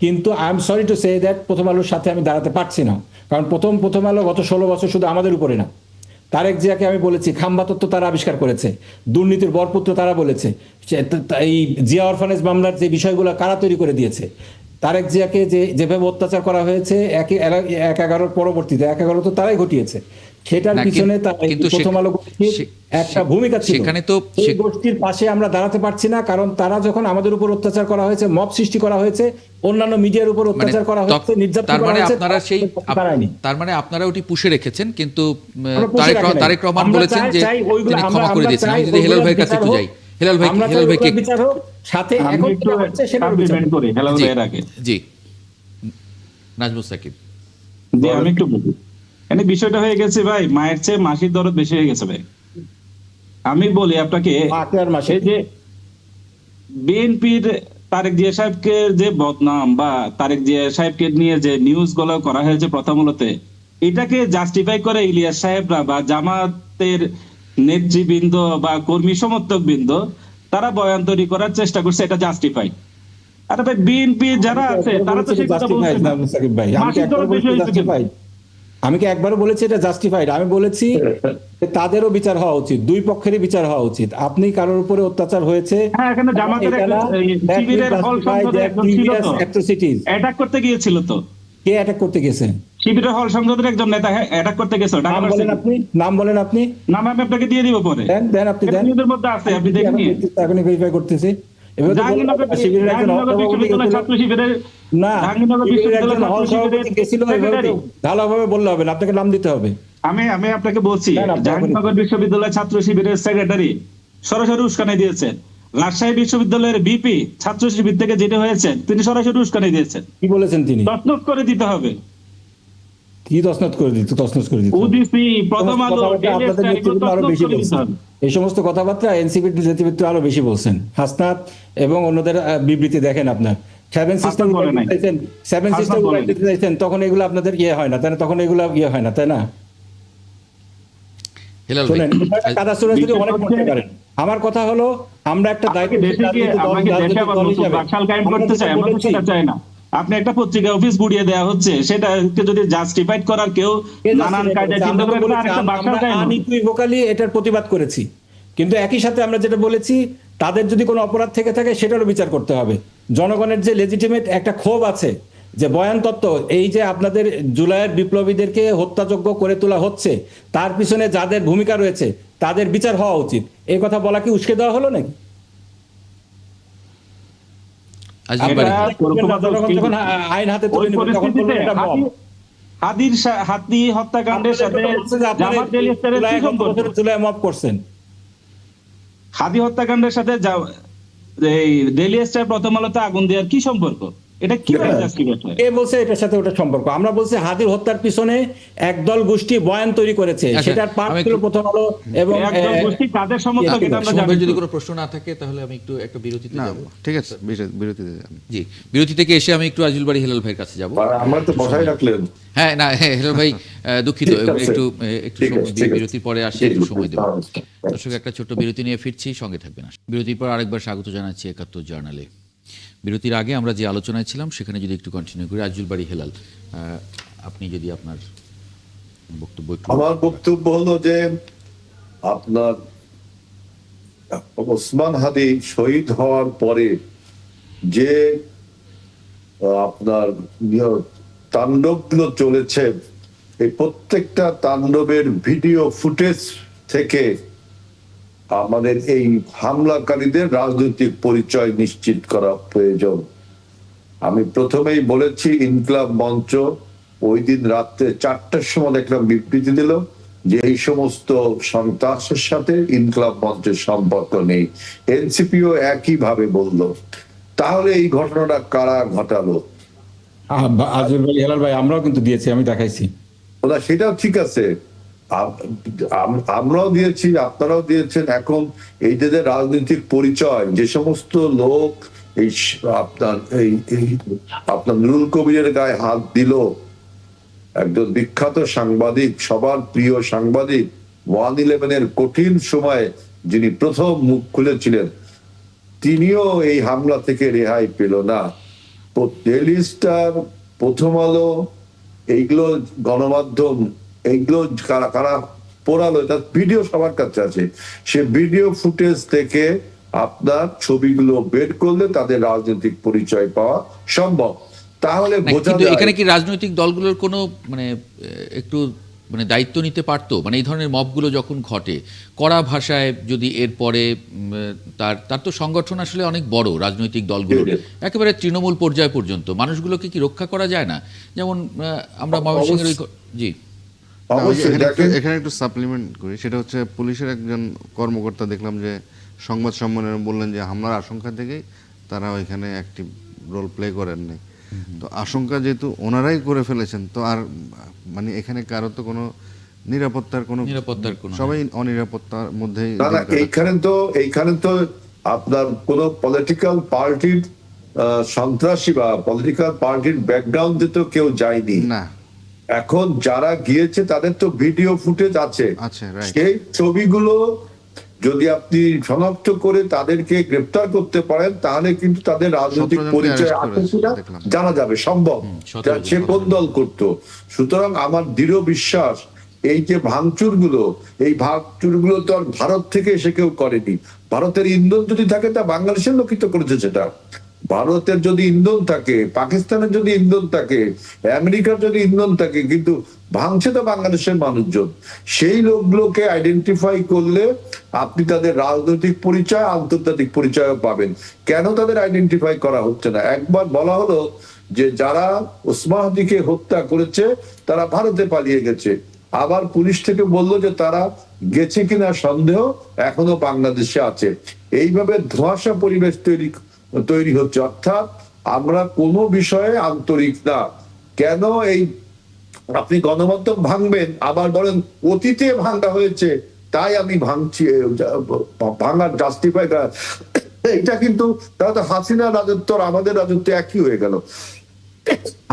কিন্তু I am sorry to say that প্রথম আলোর সাথে আমি দাঁড়াতে পারছি না। কারণ প্রথম আলো গত 16 বছর শুধু আমাদের উপরে না, তারেক জিয়াকে আমি বলেছি খাম্বা তত্ত্ব তারা আবিষ্কার করেছে, দুর্নীতির বরপুত্র তারা বলেছে, এই জিয়া অরফানেজ মামলার যে বিষয়গুলো কারা তৈরি করে দিয়েছে, তারেক জিয়াকে যেভাবে অত্যাচার করা হয়েছে 1/11 পরবর্তীতে 1/11 তো তারাই ঘটিয়েছে। সেটার পিছনে প্রথম আলো একটা ভূমিকা ছিল। সেখানে তো সেই গোষ্ঠীর পাশে আমরা দাঁড়াতে পারছি না, কারণ তারা যখন আমাদের উপর অত্যাচার করা হয়েছে, মব সৃষ্টি করা হয়েছে, অন্যান্য মিডিয়ার উপর অত্যাচার করা হয়েছে, নির্যাতন করা হয়েছে, তার মানে আপনারা ওটি পুষে রেখেছেন। কিন্তু তারেক রহমান বলেছেন যে তিনি ক্ষমা করে দিয়েছেন। আমি যদি হেলাল ভাইয়ের কাছে একটু যাই, হেলাল ভাইকে বিচার হোক, সাথে এখন যেটা হচ্ছে সেটার বিচার করি হেলাল ভাইয়ের আগে। জি, নাজমুস সাকিব। জি, আমি একটু বলি। মানে বিষয়টা হয়ে গেছে ভাই, মায়ের চেয়ে মাসির দরদ বেশি হয়ে গেছে ভাই। আমি বলি আপনাকে, এই যে বিএনপির তারেক জিয়া সাহেবকে যে বদনাম বা তারেক জিয়া সাহেবকে নিয়ে যে নিউজ গুলো করা হয়েছে প্রথমতে, এটাকে জাস্টিফাই করে ইলিয়াস সাহেবরা বা জামাতের নেতৃবৃন্দ বা কর্মী সমর্থক বৃন্দ তারা বয়ান তৈরি করার চেষ্টা করছে এটা জাস্টিফাই। আরে ভাই, বিএনপি যারা আছে তারা তো সেই কথা বলছে না। আমি কি একবারও বলেছি এটা জাস্টিফাইড? আমি বলেছি তাদেরও বিচার হওয়া উচিত, দুই পক্ষেরই বিচার হওয়া উচিত। আপনি কারোর উপরে অত্যাচার হয়েছে, হ্যাঁ, এখানে জামাতের শিবিরের হল সংসদে একজন ছিল তো, অ্যাটাক করতে গিয়েছিল তো। কে অ্যাটাক করতে গেছে? শিবিরের হল সংসদের একজন নেতা অ্যাটাক করতে গেছে। নাম বলেন আপনি, নাম বলেন আপনি। নাম আমি আপনাকে দিয়ে দিব পরে। দেন আপনি দেন, এর মধ্যে আছে, আপনি দেখেন। এখনই ভেরিফাই করতেছি। এবারে তো শিবিরের একজন ছাত্র শিবিরের না, শিবিরের হল সভাপতি গেছিল, এভাবে ভালোভাবে বললে হবে না, আপনাকে নাম দিতে হবে। আমি আপনাকে বলছি, জাহাঙ্গীরনগর বিশ্ববিদ্যালয় ছাত্র শিবিরের সেক্রেটারি সরাসরি উস্কানি দিয়েছেন। রাজশাহী বিশ্ববিদ্যালয়ের বিপি ছাত্র শিবির থেকে যেটা হয়েছে, তিনি সরাসরি উস্কানি দিয়েছেন। কি বলেছেন তিনি? তছনছ করে দিতে হবে। কি তছনছ করে দিত? তছনছ করে দিত ওডিসি, প্রথম আলো, আপনাদের নেতৃবৃন্দ আরো বেশি বলছেন। এই সমস্ত কথাবার্তা এনসিপির নেতৃবৃন্দ আরো বেশি বলছেন। হাসনাত এবং অন্যদের বিবৃতি দেখেন আপনার, সেভেন সিস্টেম বলে নাই। সেভেন হাসান সিস্টেম বলে নাই। চাইছেন, তখন এগুলো আপনাদের ইয়ে হয় না, তাই না? তখন এগুলো ইয়ে হয় না, তাই না? হেলাল ভাই, শোনেন, বিষয়টা কাদা ছোড়াছুড়ি বিশেষ অনেক করতে- করতে পারেন। আমার কথা হলো, আমরা একটা আমাকে দায়িত্বশীল দেশে গিয়ে রাজনৈতিক দল আমাকে দেশে রাজনৈতিক আবার দল নতুন হিসাবে বাকশাল কায়েম আমরা করতে যেটা চাই, আমরা তো বলেছি, সেটা চাই না। আপনি একটা পত্রিকা অফিস গুড়িয়ে দেওয়া হচ্ছে, সেটাকে যদি জাস্টিফাইড করার কেউ কে নানান justify কায়দায় করেছে? চিন্তা আমরা তো করে বলেছি, আরেকটা বাকশাল আমরা কায়েম হবে। unequivocally এটার প্রতিবাদ করেছি, কিন্তু একই সাথে আমরা যেটা বলেছি, তাদের যদি কোনো অপরাধ থেকে থাকে সেটারও বিচার করতে হবে। জনগণের যে লেজিটিমেট একটা ক্ষোভ আছে, যে বয়ান তত্ত্ব, এই যে আপনাদের জুলাইয়ের বিপ্লবীদেরকে হত্যাযোগ্য করে তোলা হচ্ছে, তার পিছনে যাদের ভূমিকা রয়েছে তাদের বিচার হওয়া উচিত, এই কথা বলা কি উস্কে দেওয়া হলো নাকি? আজিজ এটা বাড়ি, জনগণ যখন আইন হাতে ওই তুলে নেবে তখন পরিস্থিতিতে বলবেন এটা mob। হাদি হত্যাকাণ্ডের সাথে জামাত ইসলামের কি সম্পর্ক? জুলাই মব করছেন। হাদি হত্যাকাণ্ডের সাথে এই ডেইলি স্টার প্রথম আলোতে আগুন দেওয়ার কি সম্পর্ক? এটা কিভাবে জাস্টিফাইড হয়? কে বলছে এটার সাথে ওটা সম্পর্ক? আমরা বলছি হাদির হত্যার পিছনে একদল গোষ্ঠী বয়ান তৈরি করেছে, আচ্ছা, সেটার পার্ট আমি ছিল একটু- প্রথম আলো এবং একদল গোষ্ঠী তাদের সমর্থক, এটা আমরা সুমন ভাই জানি। যদি কোনো প্রশ্ন না থাকে তাহলে আমি একটু একটা বিরতিতে না যাব। ঠিক আছে, বিরতিতে যান। জি, বিরতি থেকে এসে আমি একটু আজিল বাড়ি হেলাল ভাইয়ের কাছে যাব। আমরা তো বসাই রাখলেন। হ্যাঁ, না, হ্যাঁ, হেলাল ভাই, দুঃখিত, ঠিক আছে। একটু ঠিক আছে, ঠিক আছে। বিরতির পরে আসি, একটু সময় দেব। দর্শক, একটা ছোট্ট বিরতি নিয়ে ফিরছি, সঙ্গে থাকবেন। বিরতির পর আরেকবার স্বাগত জানাচ্ছি ৭১ জার্নালে। বিরতির আগে আমরা যে আলোচনায় ছিলাম সেখানে যদি একটু কন্টিনিউ করি, আজিল বাড়ি হেলাল, আপনি যদি আপনার বক্তব্য একটু। আমার বক্তব্য হলো যে আপনার ওসমান হাদি শহীদ হওয়ার পরে যে আপনার তাণ্ডবগুলো চলেছে, এই প্রত্যেকটা তাণ্ডবের ভিডিও ফুটেজ থেকে আমাদের এই হামলাকারীদের রাজনৈতিক পরিচয় নিশ্চিত করা প্রয়োজন। আমি প্রথমেই বলেছি, ইনকিলাব মঞ্চ ওই দিন রাত্রে 4টার সময় দেখলাম বিবৃতি দিল যে এই সমস্ত সন্ত্রাসের সাথে ইনকিলাব মঞ্চের সম্পর্ক নেই। এনসিপিও একই ভাবে বলল। তাহলে এই ঘটনাটা কারা ঘটালো? আজিজ ভাই, হেলাল ভাই, আমরাও কিন্তু দিয়েছি, আমি দেখাইছি। ওরা সেটাও ঠিক আছে, আমরাও দিয়েছি, আপনারাও দিয়েছেন। এখন এই যে রাজনৈতিক পরিচয়, যে সমস্ত লোক এই আপনার নুরুল কবিরের গায়ে হাত দিল, একজন বিখ্যাত সাংবাদিক, সবার প্রিয় সাংবাদিক, 1/11-এর কঠিন সময়ে যিনি প্রথম মুখ খুলেছিলেন, তিনিও এই হামলা থেকে রেহাই পেল না। তো ডেইলি স্টার, প্রথম আলো, এইগুলো গণমাধ্যম, এইগুলো কারা পোড়ালো, তার ভিডিও সবার কাছে আছে। সে ভিডিও ফুটেজ থেকে আপনার ছবিগুলো বের করলে তাদের রাজনৈতিক পরিচয় পাওয়া সম্ভব। তাহলে বোঝা কিন্তু যায় এখানে কি রাজনৈতিক দলগুলোর কোনো মানে একটু মানে দায়িত্ব নিতে পারতো? মানে এই ধরনের মবগুলো যখন ঘটে, কড়া ভাষায় যদি এরপরে তার তো সংগঠন আসলে অনেক বড়, রাজনৈতিক দলগুলো একেবারে তৃণমূল পর্যায় পর্যন্ত, মানুষগুলোকে কি রক্ষা করা যায় না? যেমন আমরা ময়মনসিংহের জি, অবশ্যই এখানে একটু সাপ্লিমেন্ট করি, সেটা হচ্ছে পুলিশের একজন কর্মকর্তা দেখলাম যে সংবাদ সম্মেলনে বললেন যে হামলার আশঙ্কা থেকেই তারা ওইখানে অ্যাক্টিভ রোল প্লে করেননি। তো আশঙ্কা যেহেতু ওনারাই করে ফেলেছেন, তো আর মানে এখানে কারো তো কোনো নিরাপত্তার কোনো সবাই অনিরাপত্তার মধ্যেই। এইখানে তো আপনার কোন পলিটিক্যাল পার্টির সন্ত্রাসী বা পলিটিক্যাল পার্টির ব্যাকগ্রাউন্ডে তো কেউ যায়নি না। এখন যারা গিয়েছে তাদের তো ভিডিও ফুটেজ আছে, সেই ছবিগুলো যদি আপনি শনাক্ত করে তাদেরকে গ্রেফতার করতে পারেন, তাহলে কিন্তু তাদের রাজনৈতিক পরিচয় আছে কিনা জানা যাবে, সম্ভব সে কোন দল করতো। সুতরাং আমার দৃঢ় বিশ্বাস, এই যে ভাঙচুর গুলো তো আর ভারত থেকে এসে কেউ করেনি। ভারতের ইন্ধন যদি থাকে, তা বাংলাদেশের লোকই তো করেছে সেটা। ভারতের যদি ইন্ধন থাকে, পাকিস্তানের যদি ইন্ধন থাকে, আমেরিকার যদি ইন্ধন থাকে, কিন্তু ভাঙছে তো বাংলাদেশের মানুষজন। সেই লোকগুলোকে আইডেন্টিফাই করলে আপনি তাদের রাজনৈতিক পরিচয়, আন্তর্জাতিক পরিচয় পাবেন। কেন তাদের আইডেন্টিফাই করা হচ্ছে না? একবার বলা হলো যে যারা ওসমান হাদিকে হত্যা করেছে তারা ভারতে পালিয়ে গেছে, আবার পুলিশ থেকে বললো যে তারা গেছে কিনা সন্দেহ, এখনো বাংলাদেশে আছে। এইভাবে ধোঁয়াশা পরিবেশ তৈরি হচ্ছে, অর্থাৎ আমরা কোনো বিষয়ে আন্তরিক না। কেন এই আপনি গণমাধ্যম ভাঙবেন, আবার বলেন অতীতে ভাঙা হয়েছে তাই আমি ভাঙছি, ভাঙার জাস্টিফাই এটা কিন্তু তাহলে তো হাসিনা রাজত্ব আর আমাদের রাজত্ব একই হয়ে গেল।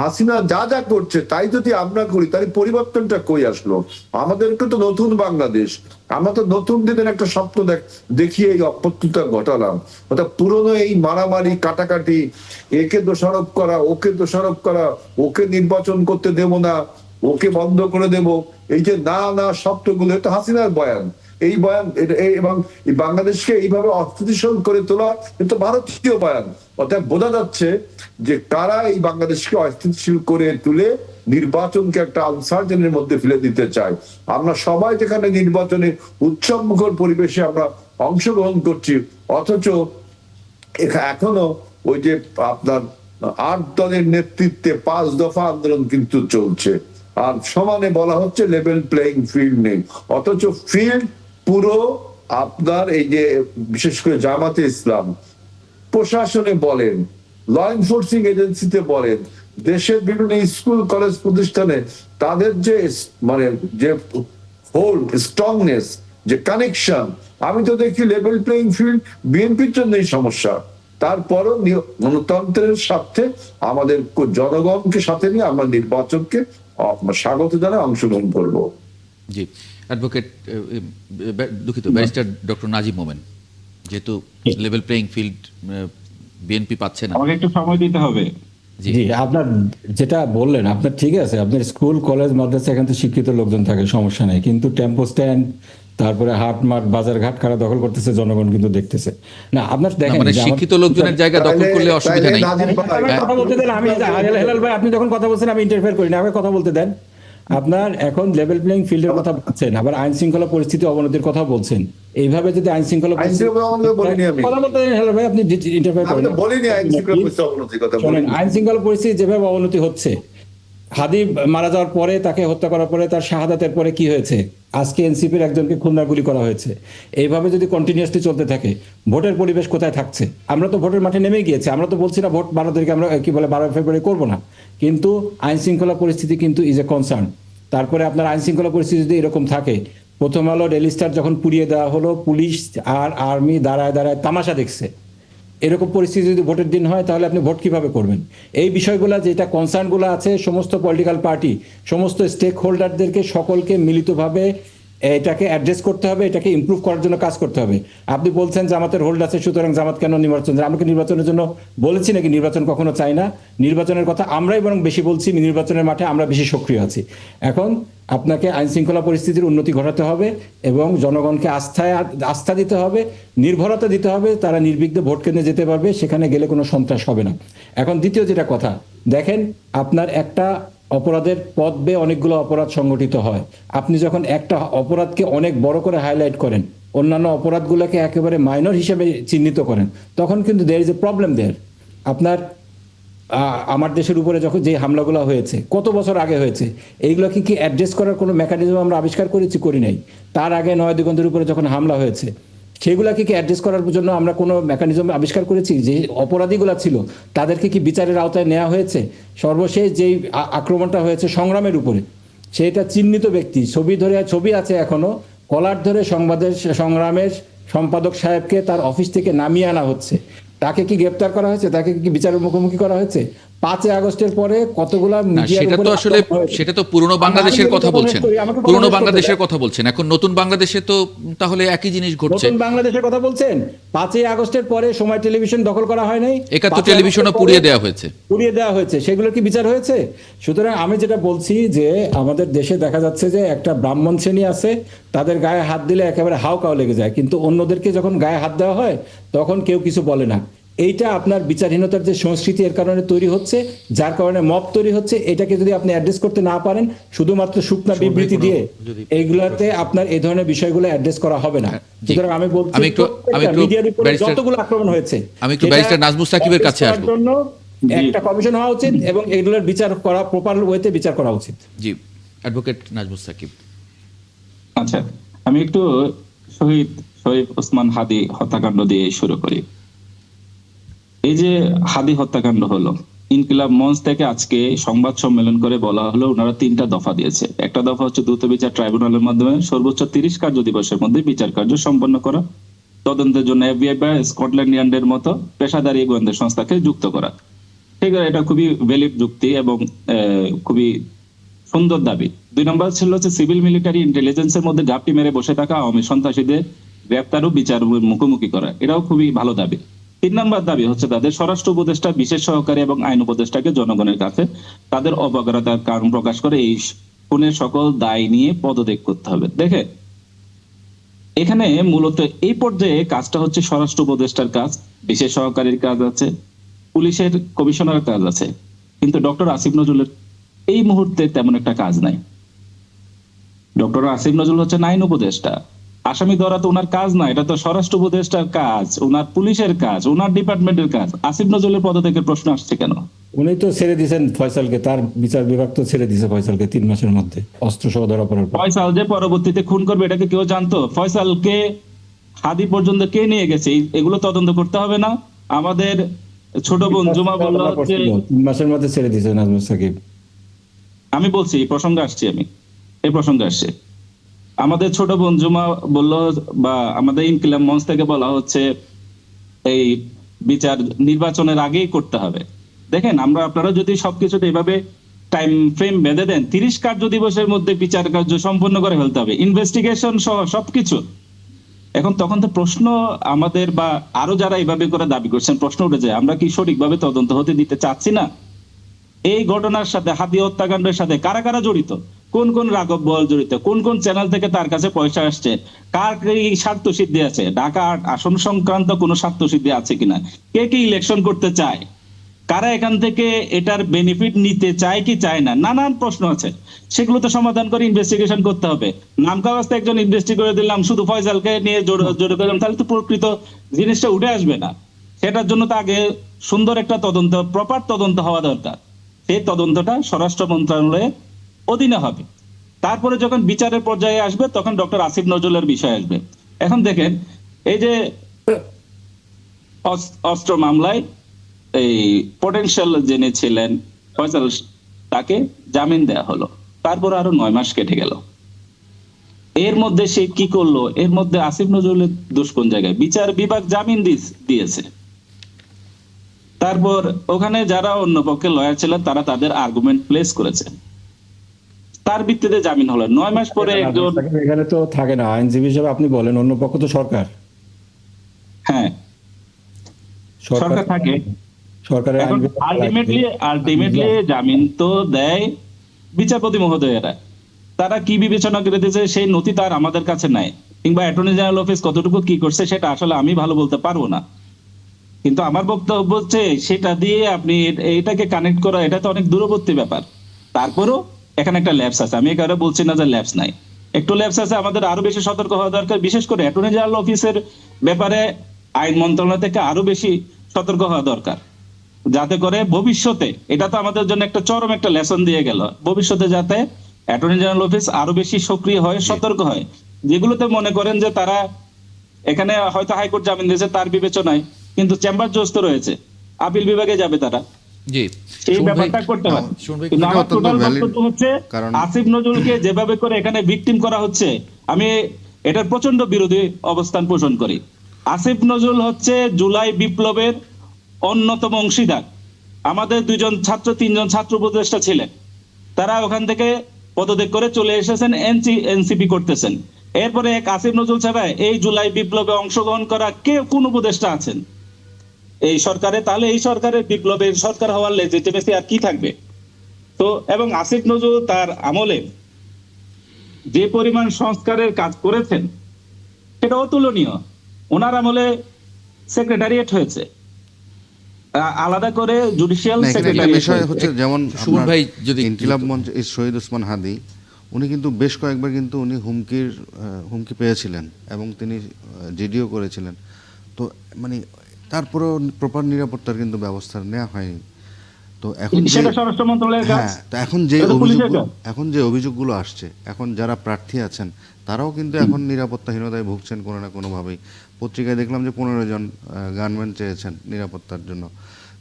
হাসিনা যা যা করছে তাই যদি আমরা করি তাহলে পরিবর্তনটা কই আসলো? আমাদেরকে তো নতুন বাংলাদেশ, আমরা তো নতুন দিনের একটা স্বপ্ন দেখিয়ে এই অপত্যটা ঘটালাম। অর্থাৎ পুরনো এই মারামারি কাটাকাটি, একে দোষারোপ করা, ওকে দোষারোপ করা, ওকে নির্বাচন করতে দেব না, ওকে বন্ধ করে দেব, এই যে না না শব্দগুলো, এটা হাসিনার বয়ান। এই বয়ান এবং এই বাংলাদেশকে এইভাবে অস্থিতিশীল করে তোলা এটা ভারতীয় বয়ান। অর্থাৎ বোঝা যাচ্ছে যে কারা এই বাংলাদেশকে অস্থিতিশীল করে তুলে নির্বাচনকে একটা আনসার্টেনের মধ্যে ফেলে দিতে চায়। আমরা সবাই যেখানে নির্বাচনে উৎসবমুখর পরিবেশে আমরা অংশগ্রহণ করছি, অথচ এখনো ওই যে আপনার 8 দলের নেতৃত্বে 5 দফা আন্দোলন কিন্তু চলছে, আর সমানে বলা হচ্ছে লেভেল প্লেইং ফিল্ড নেই। অথচ ফিল্ড পুরো আপনার এই যে বিশেষ করে জামাতে ইসলাম, প্রশাসনে বলেন, ল এনফোর্সিং এজেন্সিতে বলেন, দেশের বিভিন্ন স্কুল কলেজ প্রতিষ্ঠানে তাদের যে মানে যে হোল্ড স্ট্রংনেস, যে কানেকশন, আমি তো দেখি লেভেল প্লেইং ফিল্ড বিএনপির জন্যই সমস্যা। তারপরও গণতন্ত্রের স্বার্থে আমাদের জনগণকে সাথে নিয়ে আমরা নির্বাচনকে স্বাগত জানাই, অংশগ্রহণ করবো। জি, অ্যাডভোকেট দুঃখিত, ব্যারিস্টার ডক্টর নাজিম মোমেন, যেহেতু লেভেল প্লেইং ফিল্ড বিএনপি পাচ্ছে না। আমাকে একটু সময় দিতে হবে। জি জি, আপনার যেটা বললেন আপনার ঠিক আছে, আপনার স্কুল কলেজ মাদ্রাসা এখানে তো শিক্ষিত লোকজন থাকে, সমস্যা নেই, কিন্তু টেম্পো স্ট্যান্ড, তারপরে হাট মাঠ বাজার ঘাট কারা দখল করতেছে জনগণ কিন্তু দেখতেছে না। আপনার দেখেন মানে যে শিক্ষিত লোকজনের জায়গা দখল করলে অসুবিধা নেই। কথা বলতে দেন, আমি হেলাল ভাই আপনি যখন কথা বলছেন আমি ইন্টারফেয়ার করি না, আমাকে কথা বলতে দেন। আপনার এখন লেভেল প্লেইং ফিল্ডের কথা বলছেন, আবার আইন শৃঙ্খলা পরিস্থিতি অবনতির কথা বলছেন। এইভাবে যদি আইন শৃঙ্খলা কথা বলতে দেন হেলাল ভাই, আপনি ইন্টারফেয়ার করেন। শোনেন, আইন শৃঙ্খলা পরিস্থিতি যেভাবে অবনতি হচ্ছে, হাদি মারা যাওয়ার পরে, তাকে হত্যা করার পরে, তার শাহাদাতের পরে কি হয়েছে, আজকে এনসিপির একজনকে খুলনার গুলি করা হয়েছে, এইভাবে যদি কন্টিনিউয়াসলি চলতে থাকে ভোটের পরিবেশ কোথায় থাকছে? আমরা তো ভোটের মাঠে নেমে গিয়েছি, আমরা তো বলছি না ভোট 12 তারিখে আমরা কি বলে 12 ফেব্রুয়ারি করবো না, কিন্তু আইন শৃঙ্খলা পরিস্থিতি কিন্তু ইজ এ কনসার্ন। তারপরে আপনার আইন শৃঙ্খলা পরিস্থিতি যদি এরকম থাকে, প্রথম আলো ডেইলি স্টার যখন পুড়িয়ে দেওয়া হলো, পুলিশ আর আর্মি দাঁড়ায় দাঁড়ায় তামাশা দেখছে। এরকম পরিস্থিতি যদি ভোটের দিন হয় তাহলে আপনি ভোট কিভাবে করবেন? এই বিষয়গুলো যেটা কনসার্নগুলো আছে, সমস্ত পলিটিক্যাল পার্টি, সমস্ত স্টেক হোল্ডারদেরকে সকলকে মিলিতভাবে এটাকে অ্যাড্রেস করতে হবে, এটাকে ইমপ্রুভ করার জন্য কাজ করতে হবে। আপনি বলছেন জামাতের হোল্ড আছে, সুতরাং জামাত কেন নির্বাচন? আমরা কি নির্বাচনের জন্য বলেছি নাকি নির্বাচন কখনো চাই না? নির্বাচনের কথা আমরাই বরং বেশি বলছি, নির্বাচনের মাঠে আমরা বেশি সক্রিয় আছি। এখন আপনাকে আইন শৃঙ্খলা পরিস্থিতির উন্নতি ঘটাতে হবে এবং জনগণকে আস্থা দিতে হবে, নির্ভরতা দিতে হবে, তারা নির্বিঘ্নে ভোট কেন্দ্রে যেতে পারবে, সেখানে গেলে কোনো সন্ত্রাস হবে না। এখন দ্বিতীয় যেটা কথা, দেখেন আপনার একটা অপরাধের পথ বেয়ে অনেকগুলো অপরাধ সংগঠিত হয়। আপনি যখন একটা অপরাধকে অনেক বড় করে হাইলাইট করেন, অন্যান্য অপরাধগুলোকে একেবারে মাইনর হিসেবে চিহ্নিত করেন, তখন কিন্তু দেয়ার ইজ এ প্রবলেম দেয়ার। আপনার আমার দেশের উপরে যখন যে হামলাগুলো হয়েছে, কত বছর আগে হয়েছে, এইগুলোকে কি অ্যাড্রেস করার কোনো মেকানিজম আমরা আবিষ্কার করেছি? করি নাই। তার আগে 9 দিগন্তের উপরে যখন হামলা হয়েছে, সেগুলাকে কি অ্যাড্রেস করার জন্য আমরা কোনো মেকানিজম আবিষ্কার করেছি? যে অপরাধীগুলো ছিল তাদেরকে কি বিচারের আওতায় নেওয়া হয়েছে? সর্বশেষ যেই আক্রমণটা হয়েছে সংগ্রামের উপরে, সেটা চিহ্নিত ব্যক্তি, ছবি আছে এখনো, কলার ধরে সংগ্রামের সম্পাদক সাহেবকে তার অফিস থেকে নামিয়ে আনা হচ্ছে। তাকে কি গ্রেপ্তার করা হয়েছে? তাকে কি বিচারের মুখোমুখি করা হয়েছে? 5 আগস্টের পরে কতগুলা সেটা তো পুরনো বাংলাদেশের কথা বলছেন, পুরনো বাংলাদেশের কথা বলছেন। এখন নতুন বাংলাদেশে তো তাহলে একই জিনিস ঘটছে। নতুন বাংলাদেশের কথা বলছেন? 5 আগস্টের পরে সময় টেলিভিশন দখল করা হয় নাই, একাত্তর টেলিভিশনও পুড়িয়ে দেওয়া হয়েছে, সেগুলোর কি বিচার হয়েছে? সুতরাং আমি যেটা বলছি যে আমাদের দেশে দেখা যাচ্ছে যে একটা ব্রাহ্মণ শ্রেণী আছে, তাদের গায়ে হাত দিলে একেবারে হাউকাও লেগে যায়, কিন্তু অন্যদেরকে যখন গায়ে হাত দেওয়া হয় তখন কেউ কিছু বলে না। এইটা আপনার বিচারহীনতার যে সংস্কৃতি এর কারণে তৈরি হচ্ছে, যার কারণে মব তৈরি হচ্ছে। এটাকে যদি আপনি অ্যাড্রেস করতে না পারেন, শুধুমাত্র শুকনা বিবৃতি দিয়ে এইগুলাতে আপনার এই ধরনের বিষয়গুলো অ্যাড্রেস করা হবে না। সুতরাং আমি বলছি মিডিয়ার উপরে যতগুলো আক্রমণ হয়েছে, আমি একটু ব্যারিস্টার নাজমুস সাকিবের কাছে আসব। একটা কমিশন হওয়া উচিত এবং এগুলোর বিচার করা, প্রপার ওয়েতে বিচার করা উচিত। জি, অ্যাডভোকেট নাজমুস সাকিব। আচ্ছা, আমি একটু শহীদ ওসমান হাদি হত্যাকাণ্ড দিয়ে শুরু করি। এই যে হাদি হত্যাকাণ্ড হলো, ইনকিলাব মঞ্চ থেকে আজকে সংবাদ সম্মেলন করে বলা হলো ওনারা 3টা দফা দিয়েছে। একটা দফা হচ্ছে দ্রুত বিচার ট্রাইব্যুনালের মাধ্যমে সর্বোচ্চ 30 কার্য দিবসের মধ্যে বিচার কার্য সম্পন্ন করা। তদন্তের জন্য এফবিআই বা স্কটল্যান্ড ইয়ার্ডের মতো পেশাদারী গোয়েন্দা সংস্থাকে যুক্ত করা। ঠিক আছে, এটা খুবই ভ্যালিড যুক্তি এবং খুবই সুন্দর দাবি। 2 নম্বর ছিল হচ্ছে সিভিল মিলিটারি ইন্টেলিজেন্সের মধ্যে ঘাপটি মেরে বসে থাকা আওয়ামী সন্ত্রাসীদের গ্রেপ্তার ও বিচার মুখোমুখি করা, এটাও খুবই ভালো দাবি। 3 নম্বর দাবি হচ্ছে তাদের স্বরাষ্ট্র উপদেষ্টা, বিশেষ সহকারী এবং আইন উপদেষ্টাকে জনগণের কাছে তাদের অবজ্ঞতার কারণ প্রকাশ করে এই খুনের সকল দায় নিয়ে পদত্যাগ করতে হবে। দেখে এখানে মূলত এই পর্যায়ে কাজটা হচ্ছে স্বরাষ্ট্র উপদেষ্টার কাজ, বিশেষ সহকারীর কাজ আছে, পুলিশের কমিশনারের কাজ আছে, কিন্তু ডক্টর আসিফ নজরুলের এই মুহূর্তে তেমন একটা কাজ নাই। ডক্টর আসিফ নজরুল হচ্ছে আইন উপদেষ্টা, আসামি ধরা তো ওনার কাজ না, এটা তো স্বরাষ্ট্র উপদেষ্টার কাজ, ওনার পুলিশের কাজ, ওনার ডিপার্টমেন্টের কাজ। আসিফ নজরুলের পদত্যাগের প্রশ্ন আসছে কেন? উনি তো ছেড়ে দিয়েছেন ফয়সালকে, তার বিচার বিভাগ তো ছেড়ে দিয়েছে ফয়সালকে 3 মাসের মধ্যে অস্ত্র সহ ধরা পড়ার পর। ফয়সাল যে পরবর্তীতে খুন করবে এটাকে কেউ জানতো? ফয়সালকে হাদি পর্যন্ত কে নিয়ে গেছে এগুলো তদন্ত করতে হবে না? আমাদের ছোট বোন জুমা বলল হচ্ছে 3 মাসের মধ্যে ছেড়ে দিয়েছে নাজমুল সাকিব। আমি বলছি এই প্রসঙ্গে আসছি, আমি এই প্রসঙ্গে আসছি। আমাদের ছোট বোন জুমা বলল বা আমাদের ইনকিলাব মঞ্চ থেকে বলা হচ্ছে এই বিচার নির্বাচনের আগেই করতে হবে। দেখেন, আপনারা যদি সবকিছু এইভাবে টাইম ফ্রেম বেঁধে দেন, 30 কার্য দিবসের মধ্যে বিচার কার্য সম্পন্ন করে ফেলতে হবে, ইনভেস্টিগেশন সহ সবকিছু। এখন তখন তো প্রশ্ন আমাদের বা আরো যারা এইভাবে করে দাবি করছেন, প্রশ্ন উঠেছে আমরা কি সঠিকভাবে তদন্ত হতে দিতে চাচ্ছি না? এই ঘটনার সাথে, হাতি হত্যাকাণ্ডের সাথে কারা কারা জড়িত, কোন কোন রাঘব বল জড়িত, কোন কোন চ্যানেল থেকে তার কাছে পয়সা আসছে, কার কি স্বার্থ সিদ্ধি আছে, ঢাকা আসন সংক্রান্ত কোন স্বার্থ সিদ্ধি আছে কিনা, কে কি ইলেকশন করতে চায়, কারা এখান থেকে এটার বেনিফিট নিতে চায় কি চায় না, নানান প্রশ্ন আছে। সেগুলো তো সমাধান করে ইনভেস্টিগেশন করতে হবে। নাম কাগজে একজন ইনভেস্টিগেট করে দিলাম, শুধু ফয়সালকে নিয়ে জড়িত করলাম, তাহলে তো প্রকৃত জিনিসটা উঠে আসবে না। সেটার জন্য তো আগে সুন্দর একটা তদন্ত, প্রপার তদন্ত হওয়া দরকার। সেই তদন্তটা স্বরাষ্ট্র মন্ত্রণালয়ের অধীনে হবে। তারপরে যখন বিচারের পর্যায়ে আসবে তখন ডক্টর আসিফ নজরুলের বিষয় আসবে। এখন দেখেন, এই যে অস্ত্র মামলায় এই পটেনশিয়াল জেনে ছিলেন ফয়সাল, তাকে জামিন দেয়া হলো, তারপর আরো 9 মাস কেটে গেল। এর মধ্যে সে কি করলো? এর মধ্যে আসিফ নজরুলের দোষ কোন জায়গায়? বিচার বিভাগ জামিন দিয়েছে, তারপর ওখানে যারা অন্য পক্ষে লয়ার ছিলেন তারা তাদের আর্গুমেন্ট প্লেস করেছে, তার ভিত্তিতে জামিন হলো। 9 মাস পরে একজন, এখানে তো থাকে না আইনজীবী হিসেবে, আপনি বলেন, অন্য পক্ষ তো সরকার। হ্যাঁ সরকার থাকে, সরকারের এখন আলটিমেটলি জামিন তো দেয় বিচারপতি মহোদয়েরা। তারা কি বিবেচনা করে দিয়েছে সেই নথি তার আমাদের কাছে নাই, কিংবা অ্যাটর্নি জেনারেল অফিস কতটুকু কি করছে সেটা আসলে আমি ভালো বলতে পারবো না। কিন্তু আমার বক্তব্য হচ্ছে সেটা দিয়ে আপনি এটাকে কানেক্ট করা, এটা তো অনেক দূরবর্তী ব্যাপার। তারপরেও এখানে একটা ল্যাপস আছে, আমি এখানে বলছি না যে ল্যাপস নাই, একটু ল্যাপস আছে। আমাদের আরো বেশি সতর্ক হওয়া দরকার, বিশেষ করে অ্যাটর্নি জেনারেল অফিসের ব্যাপারে আইন মন্ত্রণালয় থেকে আরো বেশি সতর্ক হওয়া দরকার, যাতে করে ভবিষ্যতে, এটা তো আমাদের জন্য একটা চরম একটা লেসন দিয়ে গেল, ভবিষ্যতে যাতে অ্যাটর্নি জেনারেল অফিস আরো বেশি সক্রিয় হয়, সতর্ক হয়। যেগুলোতে মনে করেন যে তারা এখানে হয়তো হাইকোর্ট জামিন দিয়েছে তার বিবেচনায়, কিন্তু চেম্বার জজ তো রয়েছে, আপিল বিভাগে যাবে তারা, জি এই সুমন ভাই, ব্যাপারটা করতে পারে। সুমন ভাই, কিন্তু এটা আমার অত্যন্ত টোটাল valid, বক্তব্য হচ্ছে কারণ আসিফ নজরুলকে যেভাবে করে এখানে ভিকটিম করা হচ্ছে, আমি এটার প্রচন্ড বিরোধী অবস্থান পোষণ করি। আসিফ নজরুল হচ্ছে জুলাই বিপ্লবের অন্যতম অংশীদার। আমাদের 2জন ছাত্র, 3জন ছাত্র উপদেষ্টা ছিলেন, তারা ওখান থেকে পদত্যাগ করে চলে এসেছেন, এনসিপি করতেছেন। এরপরে এক আসিফ নজরুল ছাড়া এই জুলাই বিপ্লবে অংশগ্রহণ করা কে কোন উপদেষ্টা আছেন এই সরকারে? তাহলে এই সরকারের বিপ্লবের সরকার হওয়ার লেজিটিমেসি আর কি থাকবে? তো এবং আসিফ নজরুল তার আমলে যে পরিমাণ সংস্কারের কাজ করেছেন সেটা অতুলনীয়। ওনার আমলে সেক্রেটারিয়েট হয়েছে, আলাদা করে জুডিশিয়াল না, এখানে একটা সেক্রেটারিয়েট বিষয় হচ্ছে, যেমন সুমন ভাই যদি ইনকিলাব মঞ্চ শহীদ ওসমান হাদি, উনি কিন্তু বেশ কয়েকবার কিন্তু উনি হুমকি পেয়েছিলেন এবং তিনি জিডিও করেছিলেন। তো মানে তারপরেও প্রপার নিরাপত্তার কিন্তু ব্যবস্থা নেওয়া হয়নি। তো এখন সেটা স্বরাষ্ট্র মন্ত্রণালয়ের কাজ। হ্যাঁ, তো এখন যে অভিযোগগুলো আসছে, এখন যারা প্রার্থী আছেন তারাও কিন্তু এখন নিরাপত্তাহীনতায় ভুগছেন কোনো না কোনোভাবেই। পত্রিকায় দেখলাম যে 15 জন গানম্যান চেয়েছেন নিরাপত্তার জন্য।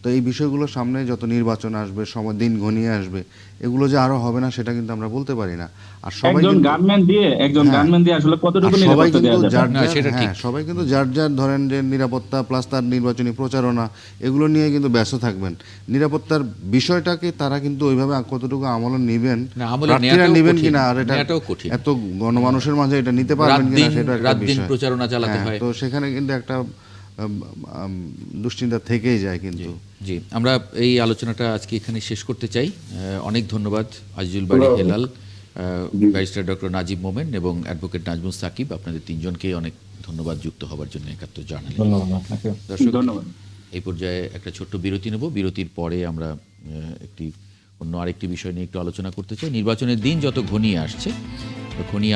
তো এই বিষয়গুলো সামনে যত নির্বাচন আসবে, সময় দিন ঘনিয়ে আসবে, এগুলো যে আরো হবে না সেটা কিন্তু আমরা বলতে পারি না। আর সবাই একজন কিন্তু একজন হ্যাঁ। গানম্যান দিয়ে আসলে আর কতটুকু সবাই নিরাপত্তা কিন্তু দেওয়া যাবে? যার না, যার সেটা ঠিক। সবাই কিন্তু যার যার ধরেন যে নিরাপত্তা প্লাস তার নির্বাচনী প্রচারণা এগুলো নিয়ে কিন্তু ব্যস্ত থাকবেন। নিরাপত্তার বিষয়টাকে তারা কিন্তু ওইভাবে কতটুকু আমলে নেবেন, না, আমলে প্রার্থীরা নেওয়াটাও নেবেন কঠিন, কিনা, আর এটা নেওয়াটাও কঠিন। এত গণমানুষের মাঝে এটা নিতে পারবেন কিনা রাত-দিন, সেটা একটা রাত-দিন বিষয়। প্রচারণা চালাতে হ্যাঁ, হয়। তো সেখানে কিন্তু একটা দুশ্চিন্তা থেকেই যায় কিন্তু। জি, আমরা এই আলোচনাটা আজকে এখানে শেষ করতে চাই। অনেক ধন্যবাদ আজিজুল বারী হেলাল, ব্যারিস্টার ডক্টর নাজিব মোমেন এবং অ্যাডভোকেট নাজমুল সাকিব, আপনাদের তিনজনকেই অনেক ধন্যবাদ যুক্ত হওয়ার জন্য ৭১ জার্নালে। ধন্যবাদ আপনাকে। দর্শক, ধন্যবাদ। এই পর্যায়ে একটা ছোট্ট বিরতি নেব। বিরতির পরে আমরা আরেকটি বিষয় নিয়ে একটু আলোচনা করতে চাই। নির্বাচনের দিন যত ঘনিয়ে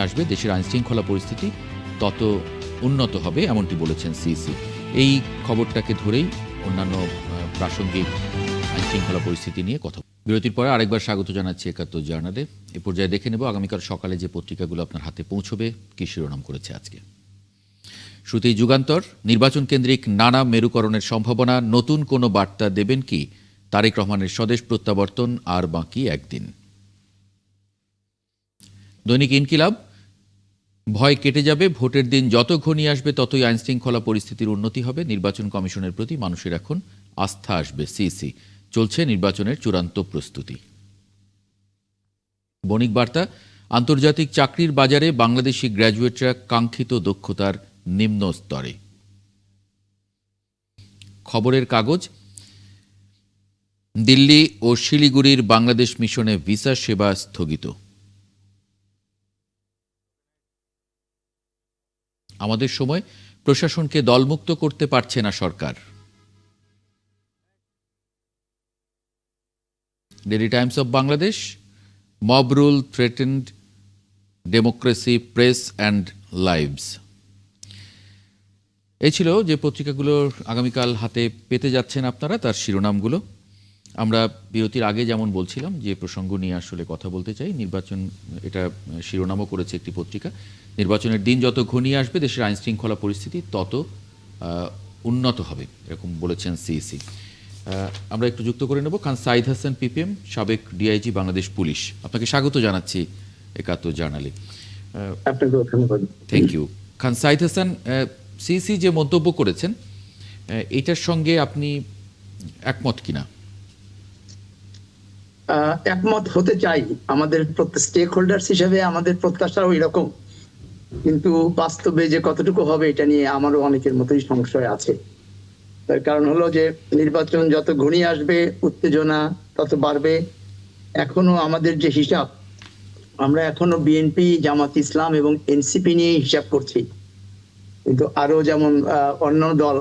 আসবে, দেশের আইনশৃঙ্খলা পরিস্থিতি তত উন্নত হবে, এমনটি বলেছেন সিইসি। এই খবরটাকে ধরেই অন্যান্য প্রাসঙ্গিক আইনশৃঙ্খলা পরিস্থিতি নিয়ে কথা। বিরতির পরে আরেকবার স্বাগত জানাচ্ছি ৭১ জার্নালে। এ পর্যায়ে দেখে নেব আগামীকাল সকালে যে পত্রিকাগুলো আপনার হাতে পৌঁছবে কী শিরোনাম করেছে আজকে। শুরুতেই যুগান্তর, নির্বাচন কেন্দ্রিক নানা মেরুকরণের সম্ভাবনা, নতুন কোনো বার্তা দেবেন কি তারেক রহমানের স্বদেশ প্রত্যাবর্তন, আর বাকি একদিন। দৈনিক ইনকিলাব, ভয় কেটে যাবে, ভোটের দিন যত ঘনিয়ে আসবে ততই আইনশৃঙ্খলা পরিস্থিতির উন্নতি হবে, নির্বাচন কমিশনের প্রতি মানুষের এখন আস্থা আসবে, সিইসি। চলছে নির্বাচনের চূড়ান্ত প্রস্তুতি। বণিক বার্তা, আন্তর্জাতিক চাকরির বাজারে বাংলাদেশি গ্র্যাজুয়েটরা কাঙ্ক্ষিত দক্ষতার নিম্ন স্তরে। খবরের কাগজ, দিল্লি ও শিলিগুড়ির বাংলাদেশ মিশনে ভিসা সেবা স্থগিত। আমাদের সময় প্রশাসনকে দলমুক্ত করতে পারছে না সরকার। Daily Times of Bangladesh, mob rule threatened democracy, press and lives. এই ছিল যে পত্রিকাগুলো আগামীকাল হাতে পেতে যাচ্ছেন আপনারা, তার শিরোনামগুলো। আমরা বিরতির আগে যেমন বলছিলাম যে প্রসঙ্গ নিয়ে আসলে কথা বলতে চাই, নির্বাচন, এটা শিরোনামও করেছে একটি পত্রিকা, নির্বাচনের দিন যত ঘনিয়ে আসবে দেশের আইনশৃঙ্খলা পরিস্থিতি তত উন্নত হবে, এরকম বলেছেন সিইসি। আমরা একটু যুক্ত করে নেব খান সাইদ হাসান, পিপিএম, সাবেক ডিআইজি, বাংলাদেশ পুলিশ। আপনাকে স্বাগত জানাচ্ছি ৭১ জার্নালে। Thank you. Khan Saeed Hasan, CEC যে মন্তব্য করেছেন এটার সঙ্গে আপনি একমত কিনা? একমত হতে চাই। আমাদের স্টেক হোল্ডার্স হিসেবে আমাদের প্রত্যাশাও এরকম, কিন্তু বাস্তবে যে কতটুকু হবে এটা নিয়ে আমারও অনেকের মতোই সংশয় আছে। তার কারণ হলো যে নির্বাচন যত ঘনিয়ে আসবে উত্তেজনা তত বাড়বে। এখনো আমাদের যে হিসাব, আমরা এখনো বিএনপি, জামাত ইসলাম এবং এনসিপি নিয়ে হিসাব করছি, কিন্তু আরো যেমন অন্য দল,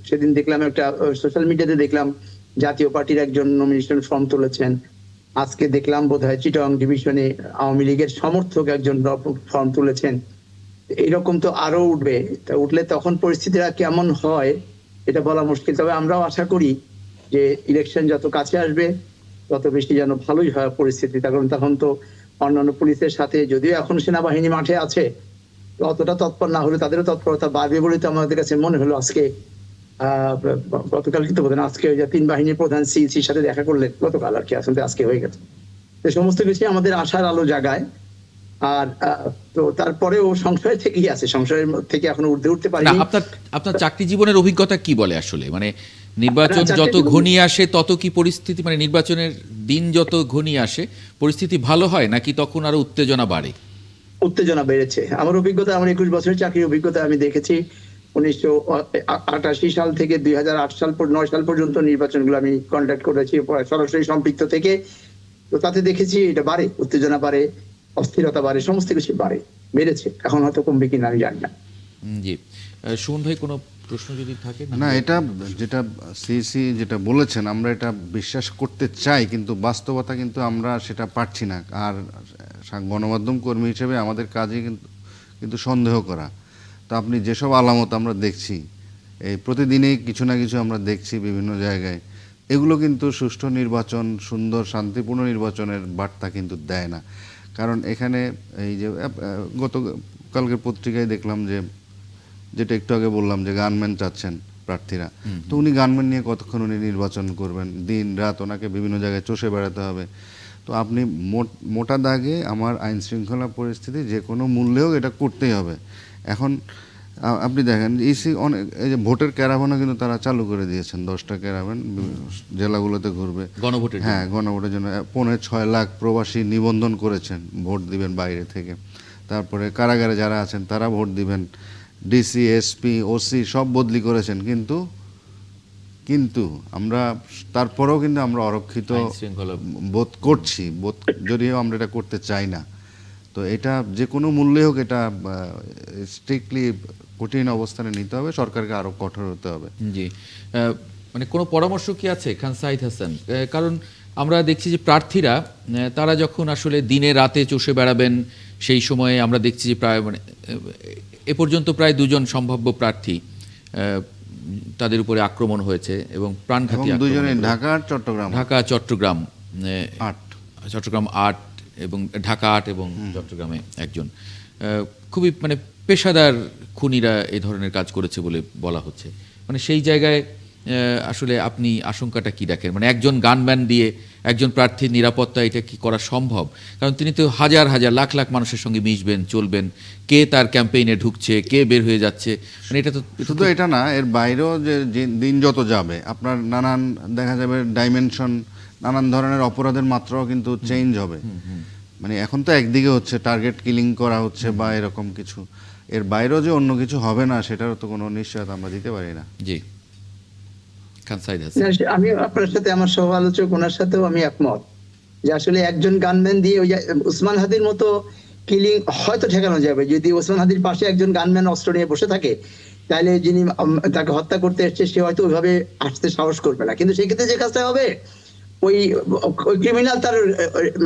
সেদিন দেখলাম একটা সোশ্যাল মিডিয়াতে দেখলাম জাতীয় পার্টির একজন নমিনেশন ফর্ম তুলেছেন। আজকে দেখলাম বোধহয় চিটাগং ডিভিশনে আওয়ামী লীগের সমর্থক একজন ফর্ম তুলেছেন। এইরকম তো আরো উঠবে, তা উঠলে তখন পরিস্থিতিটা কেমন হয় এটা বলা মুশকিল। তবে আমরাও আশা করি যে ইলেকশন যত কাছে আসবে তত বেশি যেন ভালোই হয় পরিস্থিতি। কারণ তখন তো অন্যান্য পুলিশের সাথে, যদিও এখন সেনাবাহিনী মাঠে আছে, অতটা তৎপর না হলে তাদেরও তৎপরতা বাড়বে বলে তো আমাদের কাছে মনে হলো। আজকে গতকাল কিন্তু বোধ আজকে ওই যে ৩ বাহিনীর প্রধান সিইসির সাথে দেখা করলেন, গতকাল আর কি, আসলে আজকে হয়ে গেছে। তো সমস্ত কিছু আমাদের আশার আলো জাগায়। আর তো তারপরেও সংশয় থেকেই আছে, সংশয়ের থেকে এখনো উঠতে পারিনি। আপনার চাকরি জীবনের অভিজ্ঞতা কি বলে আসলে, মানে নির্বাচন যত ঘনিয়ে আসে তত কি পরিস্থিতি, মানে নির্বাচনের দিন যত ঘনিয়ে আসে পরিস্থিতি ভালো হয় নাকি তখন আরো উত্তেজনা বাড়ে? উত্তেজনা বেড়েছে। আমার অভিজ্ঞতা, আমার ২১ বছরের চাকরির অভিজ্ঞতা আমি দেখেছি। ১৯৮৮ সাল থেকে ২০০৮ সাল ৯ সাল পর্যন্ত নির্বাচনগুলো আমি কন্ডাক্ট করেছি সরাসরি সম্পৃক্ত থেকে। তো তাতে দেখেছি এটা বাড়ে, উত্তেজনা বাড়ে, অস্থিরতা বাড়ে, সমস্ত কিছু বাড়ে, বেড়েছে। এখন হয়তো কমবে কিনা আমি জানি না। জি, সুমন ভাই কোনো প্রশ্ন যদি থাকে? না, এটা যেটা সিইসি যেটা বলেছেন আমরা এটা বিশ্বাস করতে চাই, কিন্তু বাস্তবতা কিন্তু আমরা সেটা পারছি না। আর গণমাধ্যম কর্মী হিসেবে আমাদের কাজে কিন্তু সন্দেহ করা। তো আপনি যেসব আলামত আমরা দেখছি, এই প্রতিদিনই কিছু না কিছু আমরা দেখছি বিভিন্ন জায়গায়, এগুলো কিন্তু সুষ্ঠু নির্বাচন, সুন্দর শান্তিপূর্ণ নির্বাচনের বার্তা কিন্তু দেয় না। কারণ এখানে এই যে গতকালকের পত্রিকায় দেখলাম যে, যেটা একটু আগে বললাম যে গানম্যান চাচ্ছেন, প্রার্থীরা, তো উনি গানম্যান নিয়ে কতক্ষণ উনি নির্বাচন করবেন, দিন রাত ওনাকে বিভিন্ন জায়গায় চষে বেড়াতে হবে। তো আপনি মোটা দাগে আমার আইন শৃঙ্খলা পরিস্থিতি যে কোনো মূল্যেও এটা করতেই হবে। এখন আপনি দেখেন ইসি অনেক, এই যে ভোটের ক্যারাভানও কিন্তু তারা চালু করে দিয়েছেন, 10টা ক্যারাভান জেলাগুলোতে ঘুরবে গণভোটের জন্য। হ্যাঁ, গণভোটের জন্য 6.5 লাখ প্রবাসী নিবন্ধন করেছেন, ভোট দিবেন বাইরে থেকে। তারপরে কারাগারে যারা আছেন তারা ভোট দিবেন, ডিসি, এসপি, ওসি সব বদলি করেছেন। কিন্তু আমরা তারপরেও কিন্তু আমরা অরক্ষিত আইন শৃঙ্খলা বোধ করছি, যদিও আমরা এটা করতে চাই না। তো এটা যে কোনো মূল্যে হোক এটা স্ট্রিক্টলি কঠিন অবস্থানে নিতে হবে, সরকারকে আরো কঠোর হতে হবে। জি, মানে কোনো পরামর্শ কি আছে খান সাইদ হাসান? কারণ আমরা দেখছি যে প্রার্থীরা তারা যখন আসলে দিনে রাতে চষে বেড়াবেন, সেই সময়ে আমরা দেখছি যে প্রায় মানে এ পর্যন্ত প্রায় 2জন সম্ভাব্য প্রার্থী তাদের উপরে আক্রমণ হয়েছে এবং প্রাণঘাতী এবং আক্রমণ দুজনে হয়েছে। ঢাকা আর চট্টগ্রাম চট্টগ্রাম 8 চট্টগ্রাম 8 এবং ঢাকা 8 এবং চট্টগ্রামে একজন। খুবই মানে পেশাদার খুনিরা এই ধরনের কাজ করেছে বলে বলা হচ্ছে। মানে সেই জায়গায় আসলে আপনি আশঙ্কাটা কি রাখেন? মানে একজন গানম্যান দিয়ে একজন প্রার্থীর নিরাপত্তা এটা কি করা সম্ভব? কারণ তিনি তো হাজার হাজার লাখ লাখ মানুষের সঙ্গে মিশবেন, চলবেন, কে তার ক্যাম্পেইনে ঢুকছে, কে বের হয়ে যাচ্ছে, মানে এটা তো শুধু এটা না, এর বাইরেও যে দিন যত যাবে আপনার নানান দেখা যাবে ডাইমেনশন, নানান ধরনের অপরাধের মাত্রাও কিন্তু চেঞ্জ হবে। মানে এখন তো একদিকে হচ্ছে টার্গেট কিলিং করা হচ্ছে বা এরকম কিছু, এর বাইরেও যে অন্য কিছু হবে না সেটারও তো কোনো নিশ্চয়তা আমরা দিতে পারি না। জি, খান সাইদ হাসান। না, আমি আপনার সাথে, আমার সহ আলোচক ওনার সাথেও আমি একমত যে আসলে একজন গানম্যান দিয়ে ওই যে উসমান হাদির মতো কিলিং হয়তো ঠেকানো যাবে যদি ওসমান হাদির পাশে একজন গানম্যান অস্ত্র নিয়ে বসে থাকে, তাহলে যিনি তাকে হত্যা করতে এসছে সে হয়তো ওইভাবে আসতে সাহস করবে না। কিন্তু সেক্ষেত্রে যে কাজটা হবে, ওই ক্রিমিনাল তার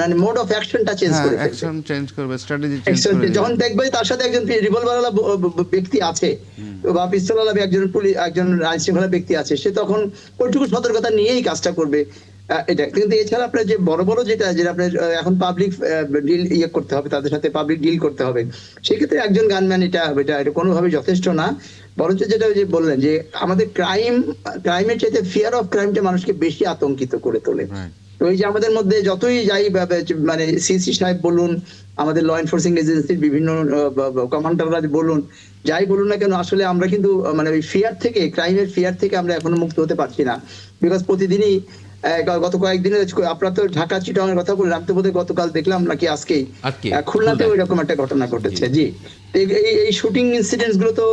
মানে মোড অফ অ্যাকশনটা চেঞ্জ হ্যাঁ, করে ফেলবে। অ্যাকশন চেঞ্জ করবে, স্ট্র্যাটেজি চেঞ্জ করবে। যখন দেখবে তার সাথে একজন রিভলভারওয়ালা ব্যক্তি আছে বা পিস্তলওয়ালা একজন আইন শৃঙ্খলা ব্যক্তি আছে, সে তখন ওইটুকু সতর্কতা নিয়েই কাজটা করবে। এটা কিন্তু এছাড়া আপনার যে বড় বড় যেটা আপনার এখন পাবলিক ডিল করতে হবে, তাদের সাথে পাবলিক ডিল করতে হবে, সেক্ষেত্রে একজন গানম্যান এটা কোনোভাবে যথেষ্ট না। বরঞ্চ যেটা যে বললেন যে আমাদের ক্রাইমের চাইতে ফিয়ার অফ ক্রাইমটা মানুষকে বেশি আতঙ্কিত করে তোলে। তো এই যে আমাদের মধ্যে যতই যাই মানে সিসি সাহেব বলুন, আমাদের ল এনফোর্সিং এজেন্সির বিভিন্ন কমান্ডাররা বলুন, যাই বলুন না কেন, আসলে আমরা কিন্তু মানে ওই ফিয়ার থেকে, ক্রাইমের ফিয়ার থেকে আমরা এখনো মুক্ত হতে পারছি না। বিকজ প্রতিদিনই গত কয়েকদিনে আপনারা তো ঢাকা চিটাগাং এর কথা বললেন, আমি তো বোধহয় গতকাল দেখলাম নাকি আজকেই খুলনাতেও এরকম একটা ঘটনা ঘটেছে। জি, এই শুটিং ইনসিডেন্টস গুলো তো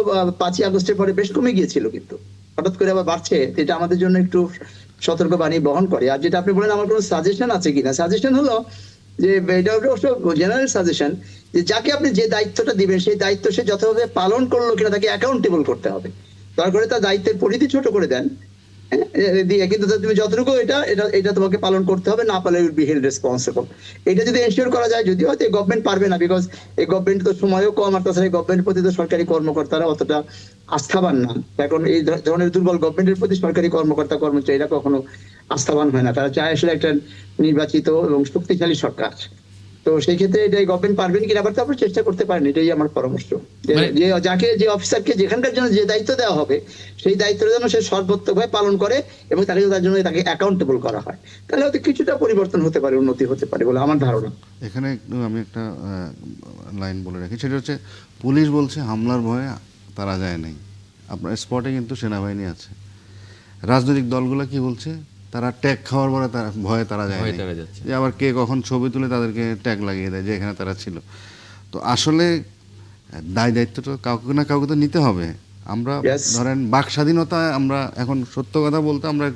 5ই আগস্টের পরে বেশ কমে গিয়েছিল, কিন্তু হঠাৎ করে আবার বাড়ছে। এটা আমাদের জন্য একটু সতর্কবাণী বহন করে। আর যেটা আপনি বলেন আমার কোনো সাজেশন আছে কিনা, সাজেশন হলো যে এটা অবশ্য জেনারেল সাজেশন, যে যাকে আপনি যে দায়িত্বটা দিবেন সেই দায়িত্ব সে যথাভাবে পালন করলো কিনা তাকে অ্যাকাউন্টেবল করতে হবে। দয়া করে তার দায়িত্বের পরিধি ছোট করে দেন, দিয়ে কিন্তু তুমি যতটুকু এটা তোমাকে পালন করতে হবে, না পারলে উইল বি হেল্ড রেসপন্সিবল। এটা যদি এনশিওর করা যায়, যদিও হয়তো গভর্নমেন্ট পারবে না, বিকজ এই গভর্নমেন্ট তো সময়ও কম, আর তাছাড়া গভর্নমেন্টের প্রতি তো সরকারি কর্মকর্তারা অতটা আস্থাবান না। এখন এই ধরনের দুর্বল গভর্নমেন্টের প্রতি সরকারি কর্মচারীরা কখনো আস্থাবান হয় না, তারা চায় আসলে একটা নির্বাচিত এবং শক্তিশালী সরকার। তো সেই ক্ষেত্রে এটা গভর্নমেন্ট পারবেন কিনা আবার তারপর চেষ্টা করতে পারেন, এটাই আমার পরামর্শ। যে অফিসারকে যেখানকার জন্য যে দায়িত্ব দেওয়া হবে সেই দায়িত্বের জন্য সে সর্বোত্তভাবে পালন করে এবং তার জন্য তাকে অ্যাকাউন্টেবল করা হয়, তাহলে হয়তো কিছুটা পরিবর্তন হতে পারে, উন্নতি হতে পারে বলে আমার ধারণা। এখানে আমি একটা লাইন বলে রাখি, সেটা হচ্ছে পুলিশ বলছে হামলার ভয়ে তারা যায় নাই, আপনার স্পটে কিন্তু সেনাবাহিনী আছে। রাজনৈতিক দলগুলো কি বলছে, তারা ট্যাগ খাওয়ার পরে ভয়ে তারা যায় নাই, যে আবার কে কখন ছবি তুলে তাদেরকে ট্যাগ লাগিয়ে দেয় যে এখানে তারা ছিল। তো আসলে দায়িত্বটা কাউকে না কাউকে তো নিতে হবে। আমরা ধরেন বাক স্বাধীনতায় আমরা এখন সত্য কথা বলতে আমরা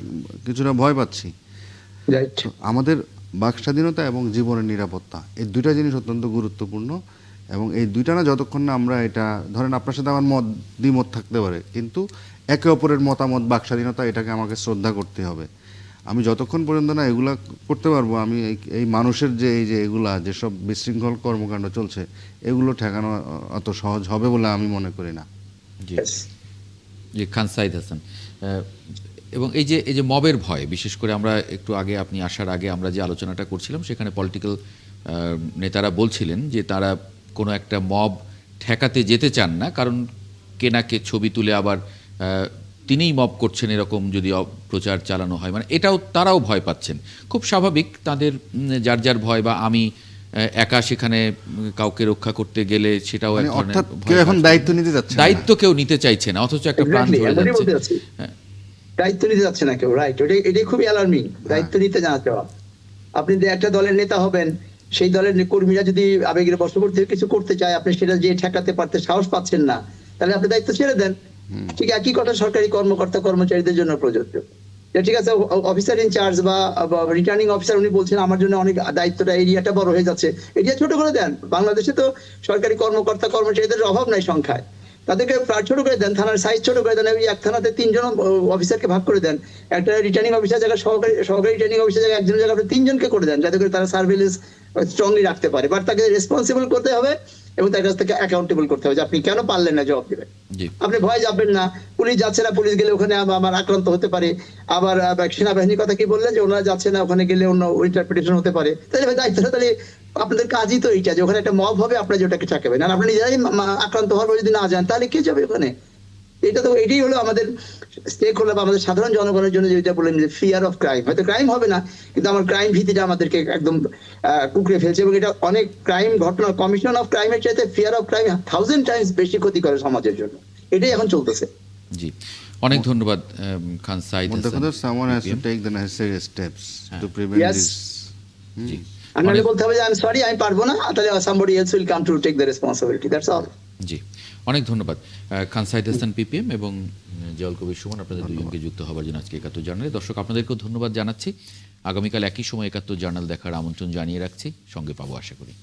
কিছুটা ভয় পাচ্ছি। আমাদের বাক স্বাধীনতা এবং জীবনের নিরাপত্তা, এই দুইটা জিনিস অত্যন্ত গুরুত্বপূর্ণ, এবং এই দুইটা না যতক্ষণ না আমরা এটা, ধরেন আপনার সাথে আমার দ্বিমত থাকতে পারে, কিন্তু একে অপরের মতামত, বাক স্বাধীনতা, এটাকে আমাকে শ্রদ্ধা করতে হবে। আমি যতক্ষণ পর্যন্ত না এগুলা করতে পারবো, আমি এই মানুষের যে এই যে এগুলা যেসব বিশৃঙ্খল কর্মকাণ্ড চলছে এগুলো ঠেকানো অত সহজ হবে বলে আমি মনে করি না। জি, খান সাইদ হাসান। এবং এই যে মবের ভয়, বিশেষ করে আমরা একটু আগে, আপনি আসার আগে আমরা যে আলোচনাটা করছিলাম সেখানে পলিটিক্যাল নেতারা বলছিলেন যে তারা কোনো একটা মব ঠেকাতে যেতে চান না, কারণ কেনাকে ছবি তুলে আবার তিনিই মব করছেন এরকম যদি প্রচার চালানো হয়, মানে এটাও তারাও ভয় পাচ্ছেন। খুব স্বাভাবিক, তাদের যার যার ভয়, বা আমি একা সেখানে কাউকে রক্ষা করতে গেলে সেটাও এক মানে ধরনের অর্থাৎ ভয় কেউ এখন কাজ করে। দায়িত্ব নিতে যাচ্ছে না। দায়িত্ব কেউ নিতে চাইছে না, অথচ একটা প্রাণ Exactly, ঝরে এমনই যাচ্ছে। বলতে চাচ্ছি। হ্যাঁ, দায়িত্ব নিতে যাচ্ছে না কেউ, রাইট? এটাই খুবই অ্যালার্মিং, দায়িত্ব নিতে জানাতে হবে। আপনি যে একটা দলের নেতা হবেন, সেই দলের কর্মীরা যদি আবেগের বশবর্তী হয়ে কিছু করতে চায়, আপনি সেটা যে ঠেকাতে পারতে সাহস পাচ্ছেন না, তাহলে আপনি দায়িত্ব ছেড়ে দেন। ঠিক একই কথা সরকারি কর্মকর্তা কর্মচারীদের জন্য প্রযোজ্য। যে ঠিক আছে, অফিসার ইনচার্জ বা রিটার্নিং অফিসার উনি বলছেন আমার জন্য অনেক দায়িত্বটা, এরিয়াটা বড় হয়ে যাচ্ছে, এরিয়া ছোট করে দেন। বাংলাদেশে তো সরকারি কর্মকর্তা কর্মচারীদের অভাব নাই সংখ্যায়, তাদেরকে ছোট করে দেন, থানার সাইজ ছোট করে দেন, এক থানাতে 3 জন অফিসারকে ভাগ করে দেন, একটা রিটার্নিং অফিসার জায়গায় সহকারী রিটার্নিং অফিসার জায়গায় একজনের জায়গায় আপনি 3 জনকে করে দেন, যাতে করে তারা সার্ভেলেন্স স্ট্রংলি রাখতে পারে। বাট তাকে রেসপন্সিবল করতে হবে এবং তার কাছ থেকে অ্যাকাউন্টেবল করতে হবে যে আপনি কেন পারলেন না জবাব দেবেন। জি, আপনি ভয় যাবেন না, পুলিশ যাচ্ছে না, পুলিশ গেলে ওখানে আমার আক্রান্ত হতে পারে। আবার সেনাবাহিনীর কথা কি বললেন যে ওনারা যাচ্ছে না, ওখানে গেলে অন্য ইন্টারপ্রিটেশন হতে পারে। তাহলে দায়িত্বটা তাহলে আপনাদের কাজই তো এইটা যে ওখানে একটা মব হবে, আপনারা যেটাকে ঠেকাবেন, আর আপনি নিজেরাই আক্রান্ত হওয়ার পর যদি না যান তাহলে কে যাবে ওখানে? এটা তো এটাই হলো আমাদের স্টেক হোল্ডার বা আমাদের সাধারণ জনগণের জন্য যেটা বললেন যে ফিয়ার অফ ক্রাইম। হয়তো ক্রাইম হবে না, কিন্তু আমার ক্রাইম ভীতিটা আমাদেরকে একদম কুকড়ে ফেলছে, এবং এটা অনেক ক্রাইম ঘটনা, কমিশন অফ ক্রাইমের চাইতে ফিয়ার অফ ক্রাইম 1000 টাইমস বেশি ক্ষতি করে সমাজের জন্য। এটাই এখন চলতেছে। জি, অনেক ধন্যবাদ খান Saeed But Hasan, someone has to BPM। take the necessary steps to prevent Yes. this. জি, আর নাহলে বলতে হবে যে আমি সরি, আমি পারবো না, তাহলে somebody else will come to take the responsibility, that's all. জি, অনেক ধন্যবাদ খান সাইদ হাসান পিপিএম এবং জল কবির সুমন, আপনাদের দুজনকে যুক্ত হওয়ার জন্য আজকে ৭১ জার্নালে। দর্শক, আপনাদেরকেও ধন্যবাদ জানাচ্ছি। আগামীকাল একই সময় ৭১ জার্নাল দেখার আমন্ত্রণ জানিয়ে রাখছি, সঙ্গে পাবো আশা করি।